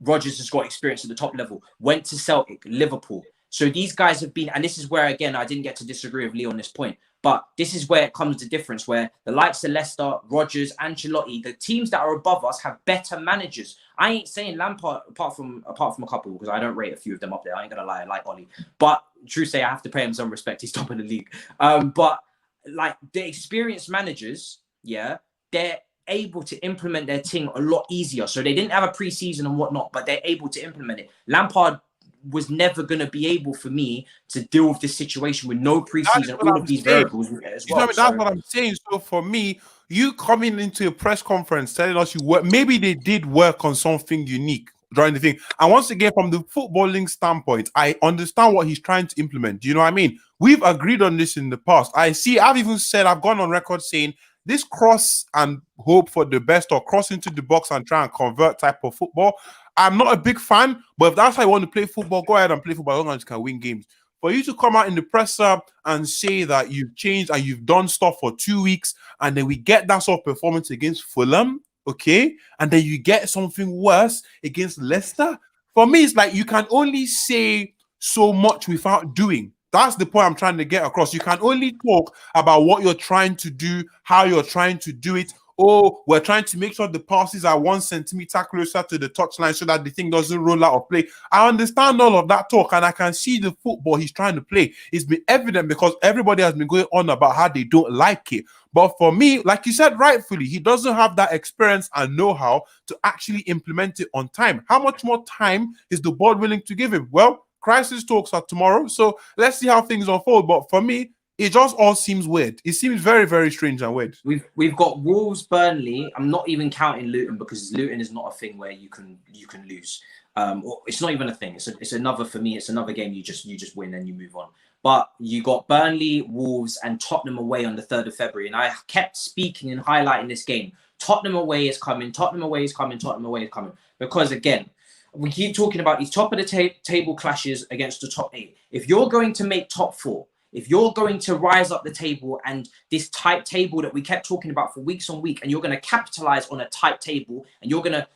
Rodgers has got experience at the top level. Went to Celtic, Liverpool. So these guys have been, and this is where again I didn't get to disagree with Lee on this point. But this is where it comes to difference, where the likes of Leicester, Rodgers, Ancelotti, the teams that are above us have better managers. I ain't saying Lampard, apart from a couple, because I don't rate a few of them up there. I ain't gonna lie, I like Ollie. But true say, I have to pay him some respect. He's top of the league. But like the experienced managers, they're able to implement their thing a lot easier. So they didn't have a pre-season and whatnot, but they're able to implement it. Lampard was never going to be able for me to deal with this situation with no preseason, all of these variables as well. That's what I'm saying. So for me, you coming into a press conference telling us maybe they did work on something unique during the thing. And once again, from the footballing standpoint, I understand what he's trying to implement. Do you know what I mean? We've agreed on this in the past. I've even said, I've gone on record saying this cross and hope for the best, or cross into the box and try and convert type of football, I'm not a big fan, but if that's how you want to play football, go ahead and play football as long as you can win games. For you to come out in the presser and say that you've changed and you've done stuff for 2 weeks, and then we get that sort of performance against Fulham, okay, and then you get something worse against Leicester, for me, it's like you can only say so much without doing. That's the point I'm trying to get across. You can only talk about what you're trying to do, how you're trying to do it. Oh, we're trying to make sure the passes are 1 centimeter closer to the touchline so that the thing doesn't roll out of play. I understand all of that talk, and I can see the football he's trying to play. It's been evident because everybody has been going on about how they don't like it. But for me, like you said rightfully, he doesn't have that experience and know-how to actually implement it on time. How much more time is the board willing to give him? Well, crisis talks are tomorrow, so let's see how things unfold. But for me, it just all seems weird. It seems very, very strange and weird. We've got Wolves, Burnley. I'm not even counting Luton because Luton is not a thing where you can lose. Or it's not even a thing. It's another, for me, it's another game you just win and you move on. But you got Burnley, Wolves, and Tottenham away on the 3rd of February. And I kept speaking and highlighting this game. Tottenham away is coming. Tottenham away is coming. Tottenham away is coming. Because again, we keep talking about these top of the table clashes against the top 8. If you're going to make top 4, if you're going to rise up the table and this tight table that we kept talking about for weeks on week, and you're going to capitalize on a tight table and you're going to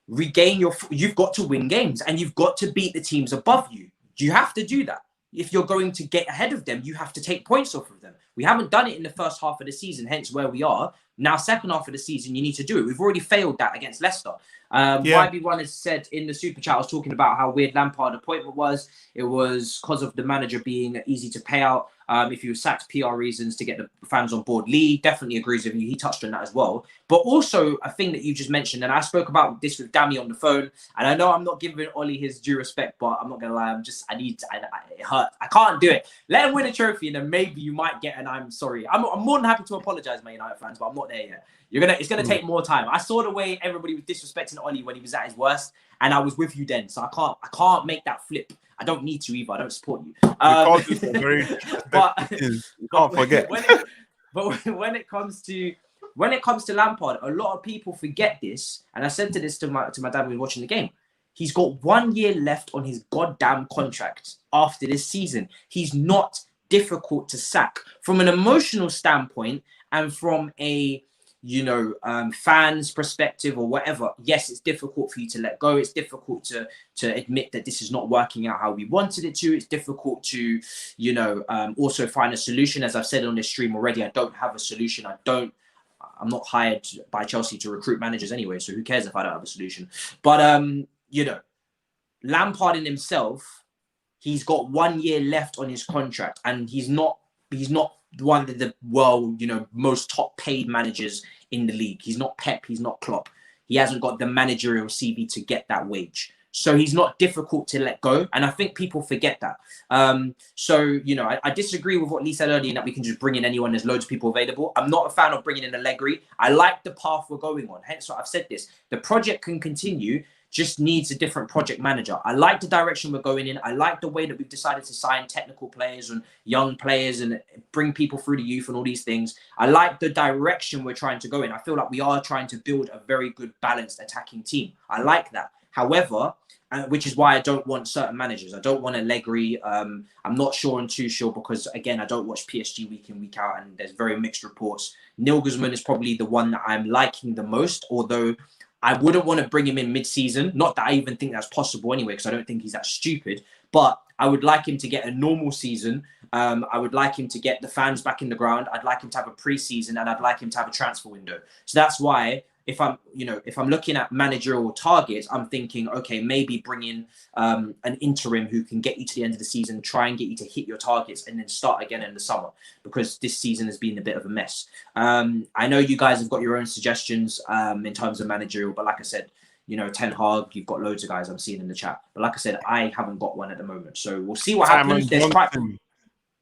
regain you've got to win games and you've got to beat the teams above you. You have to do that. If you're going to get ahead of them, you have to take points off of them. We haven't done it in the first half of the season, hence where we are. Now, second half of the season, you need to do it. We've already failed that against Leicester. YB1 has said in the super chat, I was talking about how weird Lampard appointment was. It was because of the manager being easy to pay out. If he was sacked, PR reasons to get the fans on board. Lee definitely agrees with you. He touched on that as well. But also a thing that you just mentioned, and I spoke about this with Dami on the phone, and I know I'm not giving Ollie his due respect, but I'm not going to lie. It hurts. I can't do it. Let him win a trophy, and then maybe you might get an I'm sorry. I'm more than happy to apologise, Man United fans, but I'm not there yet. It's gonna take more time. I saw the way everybody was disrespecting Ollie when he was at his worst, and I was with you then. So I can't make that flip. I don't need to either. I don't support you. But can't forget. When it comes to Lampard, a lot of people forget this, and I said this to my dad when we were watching the game. He's got 1 year left on his goddamn contract after this season. He's not difficult to sack from an emotional standpoint and from a fans perspective or whatever. Yes, it's difficult for you to let go. It's difficult to admit that this is not working out how we wanted it to. It's difficult to, also find a solution. As I've said on this stream already, I don't have a solution. I'm not hired by Chelsea to recruit managers anyway, so who cares if I don't have a solution? But, Lampard in himself, he's got 1 year left on his contract, and he's not one of the most top paid managers in the league. He's not Pep, he's not Klopp. He hasn't got the managerial CV to get that wage. So he's not difficult to let go. And I think people forget that. I disagree with what Lee said earlier, that we can just bring in anyone. There's loads of people available. I'm not a fan of bringing in Allegri. I like the path we're going on. Hence what I've said this. The project can continue, just needs a different project manager. I like the direction we're going in. I like the way that we've decided to sign technical players and young players and bring people through the youth and all these things. I like the direction we're trying to go in. I feel like we are trying to build a very good, balanced attacking team. I like that. However, which is why I don't want certain managers. I don't want Allegri. I'm not sure on Tuchel because, again, I don't watch PSG week in, week out, and there's very mixed reports. Nagelsmann is probably the one that I'm liking the most, although I wouldn't want to bring him in mid-season. Not that I even think that's possible anyway, because I don't think he's that stupid. But I would like him to get a normal season. I would like him to get the fans back in the ground. I'd like him to have a pre-season, and I'd like him to have a transfer window. So that's why if I'm looking at managerial targets, I'm thinking, okay, maybe bring in an interim who can get you to the end of the season, try and get you to hit your targets, and then start again in the summer, because this season has been a bit of a mess. I know you guys have got your own suggestions in terms of managerial, but like I said, Ten Hag, you've got loads of guys I'm seeing in the chat. But like I said, I haven't got one at the moment. So we'll see what happens.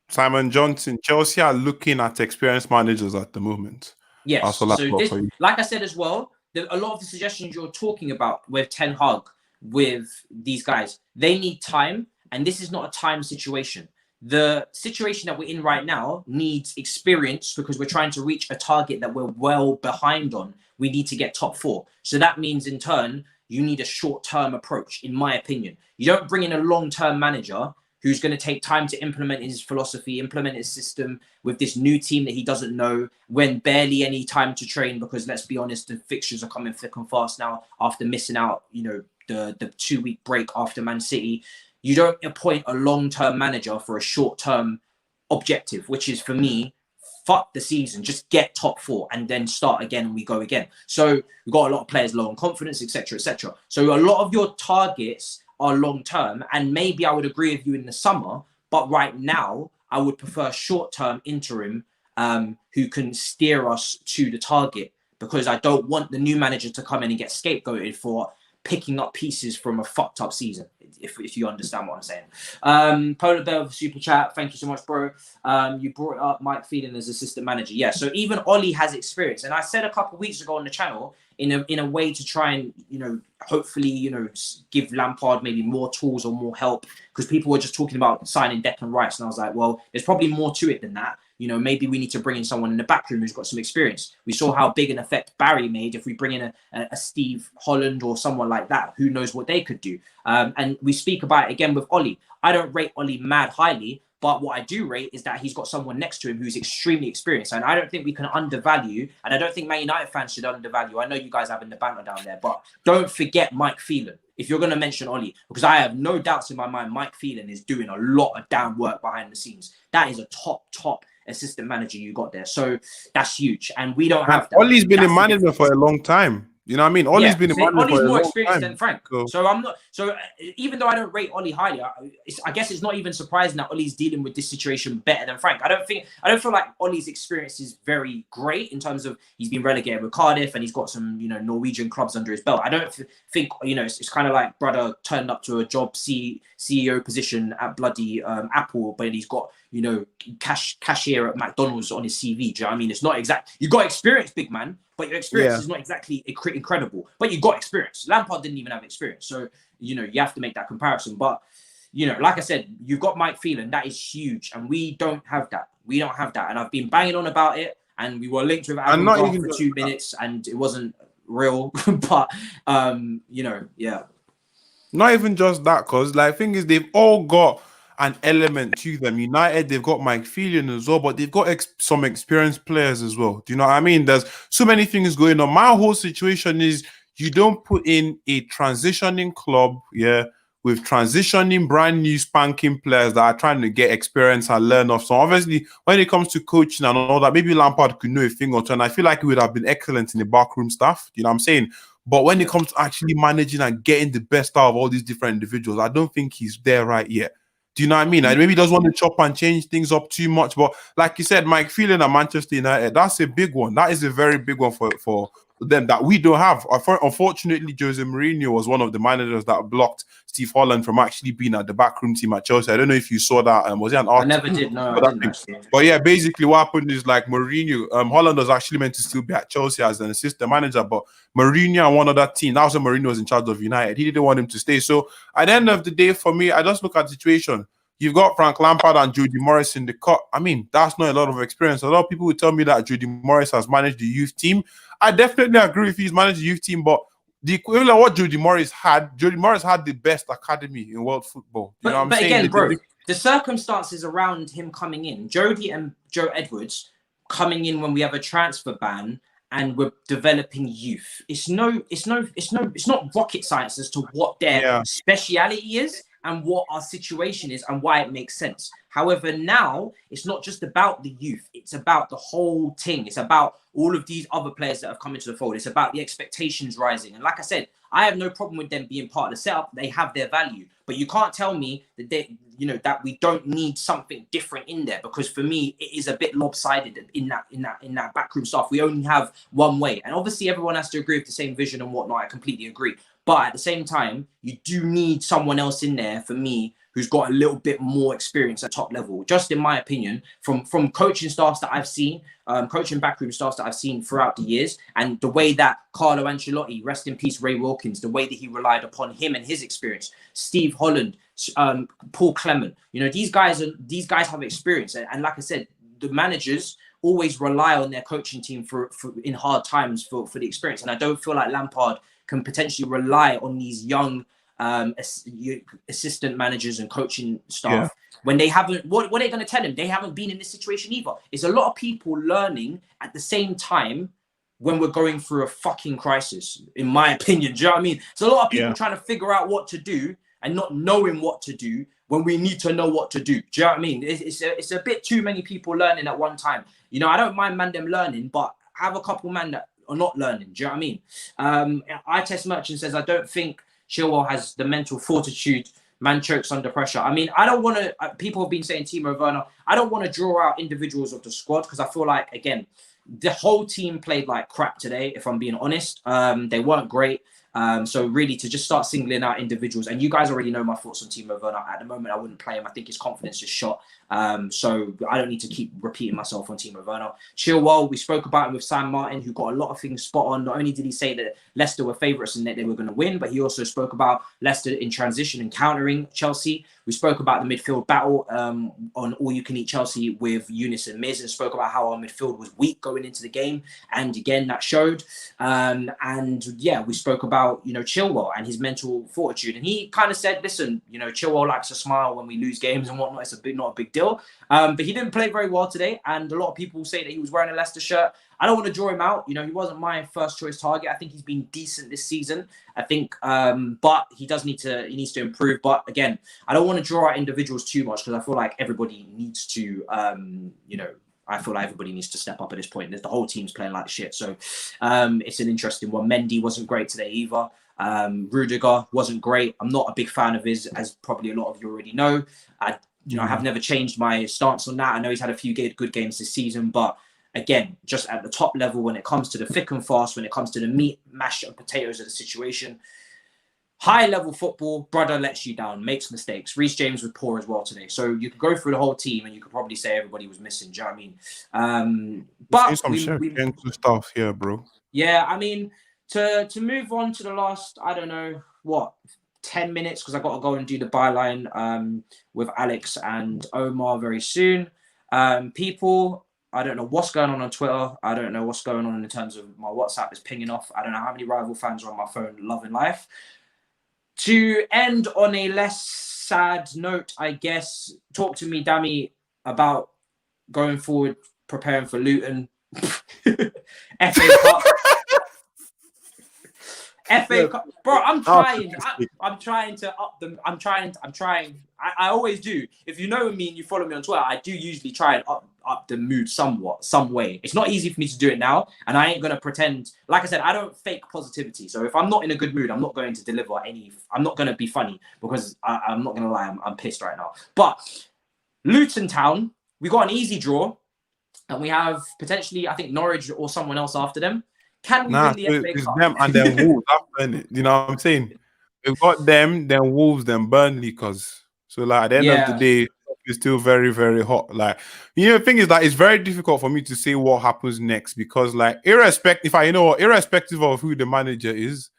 Simon Johnson, Chelsea are looking at experienced managers at the moment. Yes, so this, like I said as well, a lot of the suggestions you're talking about with Ten Hag, with these guys, they need time, and this is not a time situation. The situation that we're in right now needs experience because we're trying to reach a target that we're well behind on. We need to get top 4. So that means, in turn, you need a short-term approach, in my opinion. You don't bring in a long-term manager who's going to take time to implement his philosophy, implement his system with this new team that he doesn't know, when barely any time to train, because let's be honest, the fixtures are coming thick and fast now after missing out, the 2-week break after Man City. You don't appoint a long-term manager for a short-term objective, which is, for me, fuck the season, just get top 4 and then start again and we go again. So we've got a lot of players low on confidence, etc., etc. So a lot of your targets are long term, and maybe I would agree with you in the summer, but right now I would prefer short-term interim who can steer us to the target, because I don't want the new manager to come in and get scapegoated for picking up pieces from a fucked up season, if you understand what I'm saying. Polar Bear with Super Chat, thank you so much, bro. You brought up Mike Phelan as assistant manager. Yeah, so even Ollie has experience, and I said a couple of weeks ago on the channel, in a way to try and hopefully give Lampard maybe more tools or more help, because people were just talking about signing Declan Rice, and I was like, well, there's probably more to it than that. Maybe we need to bring in someone in the back room who's got some experience. We saw how big an effect Barry made. If we bring in a Steve Holland or someone like that, who knows what they could do. And we speak about it again with Ollie. I don't rate Ollie mad highly, but what I do rate is that he's got someone next to him who's extremely experienced. And I don't think we can undervalue, and I don't think Man United fans should undervalue. I know you guys having the banter down there, but don't forget Mike Phelan if you're going to mention Ollie, because I have no doubts in my mind Mike Phelan is doing a lot of damn work behind the scenes. That is a top assistant manager you got there. So that's huge, and we don't have that. Ollie's been in management for a long time. You know what I mean? Ollie's been in management for a long time. Ollie's more experienced than Frank. So I'm not. So even though I don't rate Ollie highly, I guess it's not even surprising that Ollie's dealing with this situation better than Frank. I don't feel like Ollie's experience is very great in terms of he's been relegated with Cardiff and he's got some Norwegian clubs under his belt. I don't think it's kind of like brother turned up to a job CEO position at bloody Apple, but he's got cashier at McDonald's on his CV. Do you know what I mean? It's not exact. You got experience, big man, but your experience is not exactly incredible. But you got experience. Lampard didn't even have experience, so you have to make that comparison. But like I said, you've got Mike Phelan. That is huge, and we don't have that. We don't have that, and I've been banging on about it. And we were linked with Adam for 2 minutes, and it wasn't real. But yeah. Not even just that, because thing is, they've all got an element to them. United, they've got Mike Phelan as well, but they've got some experienced players as well. Do you know what I mean? There's so many things going on. My whole situation is you don't put in a transitioning club, with transitioning brand new spanking players that are trying to get experience and learn off. So obviously, when it comes to coaching and all that, maybe Lampard could know a thing or two, and I feel like he would have been excellent in the backroom staff. You know what I'm saying? But when it comes to actually managing and getting the best out of all these different individuals, I don't think he's there right yet. Do you know what I mean? And maybe he doesn't want to chop and change things up too much. But like you said, Mike Phelan at Manchester United, that's a big one. That is a very big one for them that we don't have. Unfortunately, Jose Mourinho was one of the managers that blocked Steve Holland from actually being at the backroom team at Chelsea. I don't know if you saw that. Was it an article? I never did. No, I didn't actually. But yeah, basically what happened is Mourinho, Holland was actually meant to still be at Chelsea as an assistant manager, but Mourinho and one other team, that was when Mourinho was in charge of United. He didn't want him to stay. So at the end of the day, for me, I just look at the situation. You've got Frank Lampard and Jody Morris in the cut. I mean, that's not a lot of experience. A lot of people would tell me that Jody Morris has managed the youth team. I definitely agree if he's managed the youth team, but the equivalent of what Jody Morris had the best academy in world football. You know what I'm saying? Again, bro, the circumstances around him coming in, Jody and Joe Edwards coming in when we have a transfer ban and we're developing youth. It's not rocket science as to what their speciality is and what our situation is and why it makes sense. However, now it's not just about the youth. It's about the whole thing. It's about all of these other players that have come into the fold. It's about the expectations rising. And like I said, I have no problem with them being part of the setup. They have their value. But you can't tell me that that we don't need something different in there, because for me, it is a bit lopsided in that backroom stuff. We only have one way. And obviously everyone has to agree with the same vision and whatnot. I completely agree. But at the same time, you do need someone else in there, for me, who's got a little bit more experience at top level, just in my opinion, from coaching staffs that I've seen, coaching backroom staffs that I've seen throughout the years, and the way that Carlo Ancelotti, rest in peace, Ray Wilkins, the way that he relied upon him and his experience, Steve Holland, Paul Clement, these guys have experience. And like I said, the managers always rely on their coaching team for in hard times for the experience. And I don't feel like Lampard can potentially rely on these young assistant managers and coaching staff when they haven't. What are they going to tell him? They haven't been in this situation either. It's a lot of people learning at the same time when we're going through a fucking crisis, in my opinion. Do you know what I mean? It's a lot of people trying to figure out what to do and not knowing what to do when we need to know what to do. Do you know what I mean? It's a bit too many people learning at one time. I don't mind them learning, but have a couple that are not learning. Do you know what I mean? I Test Merchant says, I don't think Chilwell has the mental fortitude. Man chokes under pressure. I mean, I don't want to. People have been saying Timo Werner. I don't want to draw out individuals of the squad, because I feel like, again, the whole team played like crap today, if I'm being honest. They weren't great. So really, to just start singling out individuals, and you guys already know my thoughts on Timo Werner. At the moment, I wouldn't play him. I think his confidence is shot. So I don't need to keep repeating myself on Timo Werner. Chilwell, we spoke about him with Sam Martin, who got a lot of things spot on. Not only did he say that Leicester were favourites and that they were going to win, but he also spoke about Leicester in transition and countering Chelsea. We spoke about the midfield battle on All You Can Eat Chelsea with Eunice and Miz, and spoke about how our midfield was weak going into the game. And again, that showed. And yeah, we spoke about, Chilwell and his mental fortitude. And he kind of said, listen, Chilwell likes to smile when we lose games and whatnot. It's not a big deal. But he didn't play very well today. And a lot of people say that he was wearing a Leicester shirt. I don't want to draw him out. He wasn't my first choice target. I think he's been decent this season. I think, but he needs to improve. But again, I don't want to draw out individuals too much, because I feel like everybody needs to, I feel like everybody needs to step up at this point. The whole team's playing like shit. So it's an interesting one. Mendy wasn't great today either. Rudiger wasn't great. I'm not a big fan of his, as probably a lot of you already know. I have never changed my stance on that. I know he's had a few good games this season, but again, just at the top level, when it comes to the thick and fast, when it comes to the meat, mash and potatoes of the situation, high level football, brother lets you down, makes mistakes. Reece James was poor as well today. So you could go through the whole team and you could probably say everybody was missing. Do you know what I mean? But some stuff here, bro. Yeah, I mean, to move on to the last, I don't know, 10 minutes, because I got to go and do the byline with Alex and Omar very soon. People, I don't know what's going on Twitter. I don't know what's going on in terms of my WhatsApp is pinging off. I don't know how many rival fans are on my phone loving life. To end on a less sad note, I guess, talk to me, Dami, about going forward, preparing for Luton. FA Cup. FA Cup. Bro, I'm trying to up them. I'm trying. I always do. If you know me and you follow me on Twitter, I do usually try and up the mood somewhat, some way. It's not easy for me to do it now, and I ain't gonna pretend. Like I said, I don't fake positivity. So if I'm not in a good mood, I'm not going to deliver any. I'm not gonna be funny because I'm not gonna lie. I'm pissed right now. But Luton Town, we got an easy draw, and we have potentially, I think, Norwich or someone else after them. Can we win the FA Cup? Them and then Wolves after it. You know what I'm saying? We've got them, then Wolves, then Burnley, so like at the end of the day, it's still very, very hot. Like, the thing is that it's very difficult for me to say what happens next because, like, irrespective of who the manager is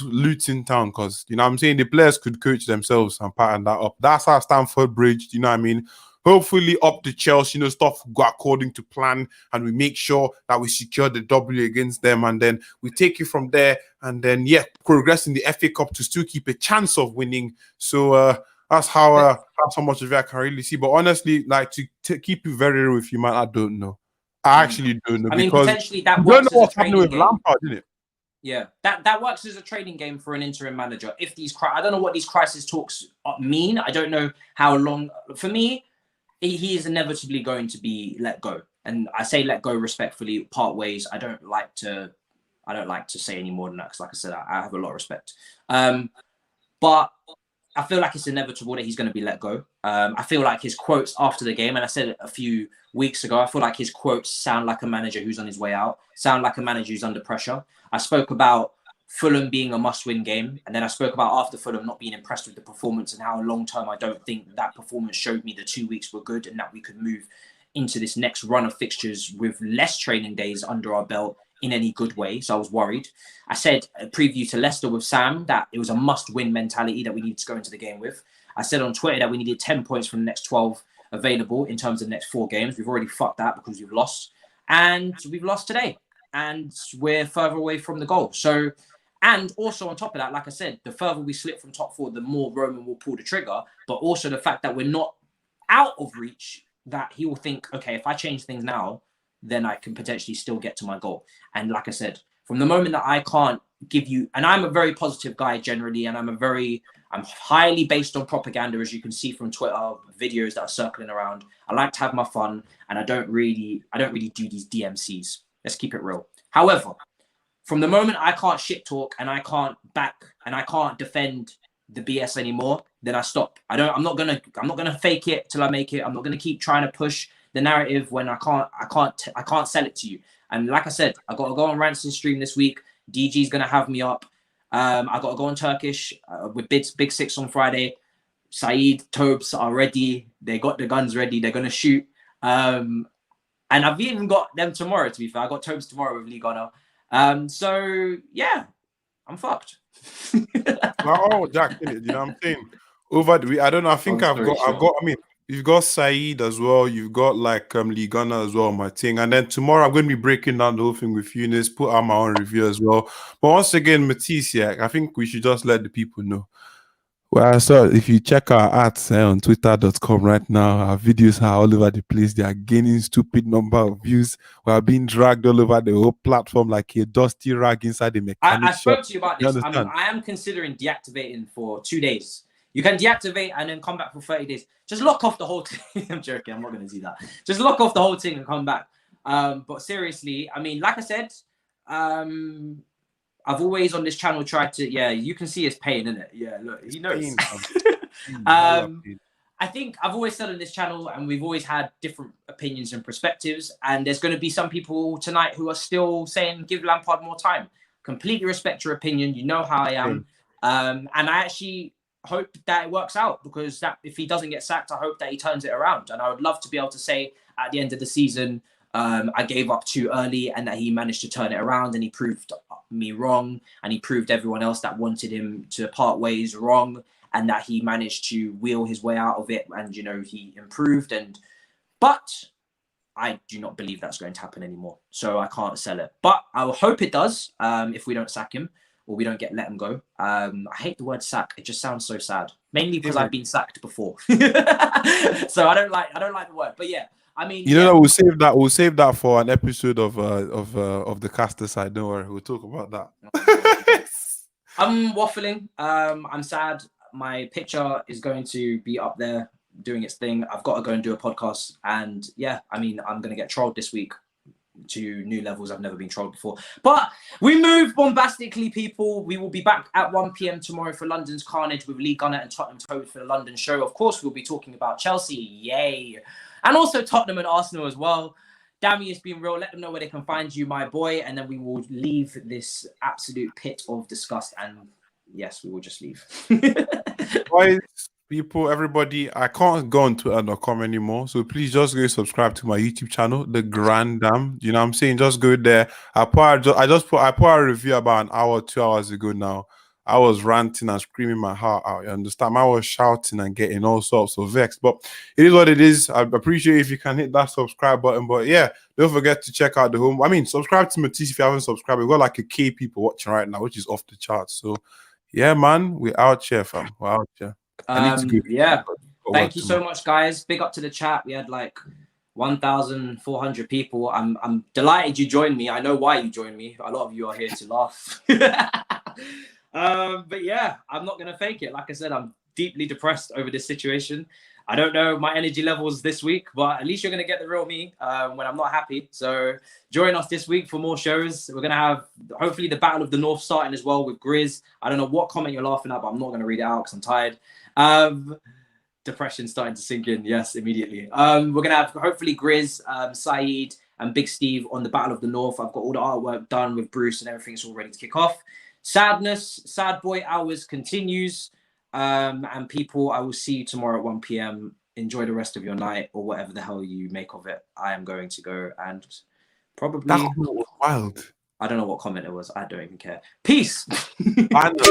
Luton Town, because you know what I'm saying, the players could coach themselves and pattern that up. That's our Stamford Bridge, you know what I mean? Hopefully up the Chelsea, stuff go according to plan, and we make sure that we secure the W against them, and then we take it from there, and then progress in the FA Cup to still keep a chance of winning. So that's how much of it I can really see. But honestly, like to keep it very real with you, man, I don't know. I actually don't know. I mean, potentially that works. You don't know what's happening with Lampard, isn't it? Yeah, that works as a training game for an interim manager. If I don't know what these crisis talks mean. I don't know how long. For me, he is inevitably going to be let go, and I say let go respectfully, part ways. I don't like to say any more than that because, like I said, I have a lot of respect. But I feel like it's inevitable that he's going to be let go. I feel like his quotes after the game, and I said it a few weeks ago, I feel like his quotes sound like a manager who's on his way out, sound like a manager who's under pressure. I spoke about Fulham being a must-win game, and then I spoke about after Fulham not being impressed with the performance and how long-term I don't think that performance showed me the 2 weeks were good and that we could move into this next run of fixtures with less training days under our belt in any good way. So I was worried. I said a preview to Leicester with Sam that it was a must-win mentality that we needed to go into the game with. I said on Twitter that we needed 10 points from the next 12 available in terms of the next 4 games. We've already fucked that because we've lost. And we've lost today. And we're further away from the goal. So, and also on top of that, like I said, the further we slip from top 4, the more Roman will pull the trigger. But also the fact that we're not out of reach, that he will think, okay, if I change things now, then I can potentially still get to my goal. And like I said, from the moment that I can't give you, and I'm a very positive guy generally, and I'm highly based on propaganda, as you can see from Twitter videos that are circling around. I like to have my fun, and I don't really do these DMCs. Let's keep it real. However, from the moment I can't shit talk and I can't back and I can't defend the BS anymore, then I stop. I'm not gonna fake it till I make it. I'm not gonna keep trying to push the narrative when I can't sell it to you. And like I said, I got to go on Ranson's stream this week. DG's gonna have me up. I got to go on Turkish with Big Six on Friday. Saeed, Tobes are ready. They got the guns ready. They're gonna shoot. And I've even got them tomorrow, to be fair. I got Tobes tomorrow with Lee Gunner. So yeah, I'm fucked. Oh, Jack, you know what I'm saying? I don't know. I think I've got. I mean, you've got Saeed as well. You've got like Lee Gunner as well, my thing. And then tomorrow I'm going to be breaking down the whole thing with Eunice, put out my own review as well. But once again, Matisse, I think we should just let the people know. Well, so if you check our ads on twitter.com right now, our videos are all over the place. They are gaining stupid number of views. We are being dragged all over the whole platform like a dusty rag inside the mechanic I spoke to you about this. I am considering deactivating for 2 days. You can deactivate and then come back for 30 days. Just lock off the whole thing. I'm joking. I'm not going to do that. Just lock off the whole thing and come back. But seriously, I mean, like I said, I've always on this channel tried to, you can see his pain in it. Yeah, look, he knows. I think I've always said on this channel, and we've always had different opinions and perspectives. And there's going to be some people tonight who are still saying, give Lampard more time. Completely respect your opinion. You know how I am. And I actually hope that it works out, because that if he doesn't get sacked, I hope that he turns it around. And I would love to be able to say at the end of the season, I gave up too early, and that he managed to turn it around, and he proved me wrong, and he proved everyone else that wanted him to part ways wrong, and that he managed to wheel his way out of it, and he improved. But I do not believe that's going to happen anymore, so I can't sell it. But I will hope it does if we don't sack him or we don't let him go. I hate the word sack; it just sounds so sad. Mainly because I've been sacked before, so I don't like the word. But yeah. I mean, we'll save that. We'll save that for an episode of the caster side. Don't worry, we'll talk about that. I'm waffling. I'm sad. My picture is going to be up there doing its thing. I've got to go and do a podcast, and I mean, I'm going to get trolled this week to new levels. I've never been trolled before. But we move bombastically, people. We will be back at 1 p.m. tomorrow for London's Carnage with Lee Gunner and Tottenham Toad for the London show. Of course, we'll be talking about Chelsea. Yay. And also Tottenham and Arsenal as well. Dami, it's been real. Let them know where they can find you, my boy. And then we will leave this absolute pit of disgust. And yes, we will just leave. Boys, people, everybody, I can't go on Twitter.com anymore. So please just go subscribe to my YouTube channel, The Grand Dam. You know what I'm saying? Just go there. I put a review about an hour, 2 hours ago now. I was ranting and screaming my heart out. You understand? I was shouting and getting all sorts of vexed. But it is what it is. I appreciate if you can hit that subscribe button. But yeah, don't forget to check out the home. I mean, subscribe to Matisse if you haven't subscribed. We've got like a K people watching right now, which is off the charts. So yeah, man, we're out here, fam. We're out here. Thank you so much, guys. Big up to the chat. We had like 1,400 people. I'm delighted you joined me. I know why you joined me. A lot of you are here to laugh. But yeah, I'm not going to fake it. Like I said, I'm deeply depressed over this situation. I don't know my energy levels this week, but at least you're going to get the real me when I'm not happy. So join us this week for more shows. We're going to have hopefully the Battle of the North starting as well with Grizz. I don't know what comment you're laughing at, but I'm not going to read it out because I'm tired. Depression starting to sink in. Yes, immediately. We're going to have hopefully Grizz, Saeed and Big Steve on the Battle of the North. I've got all the artwork done with Bruce and everything's all ready to kick off. Sadness, sad boy hours continues. And people, I will see you tomorrow at 1 p.m. Enjoy the rest of your night or whatever the hell you make of it. I am going to go and probably... That was wild. I don't know what comment it was. I don't even care. Peace. Perfect.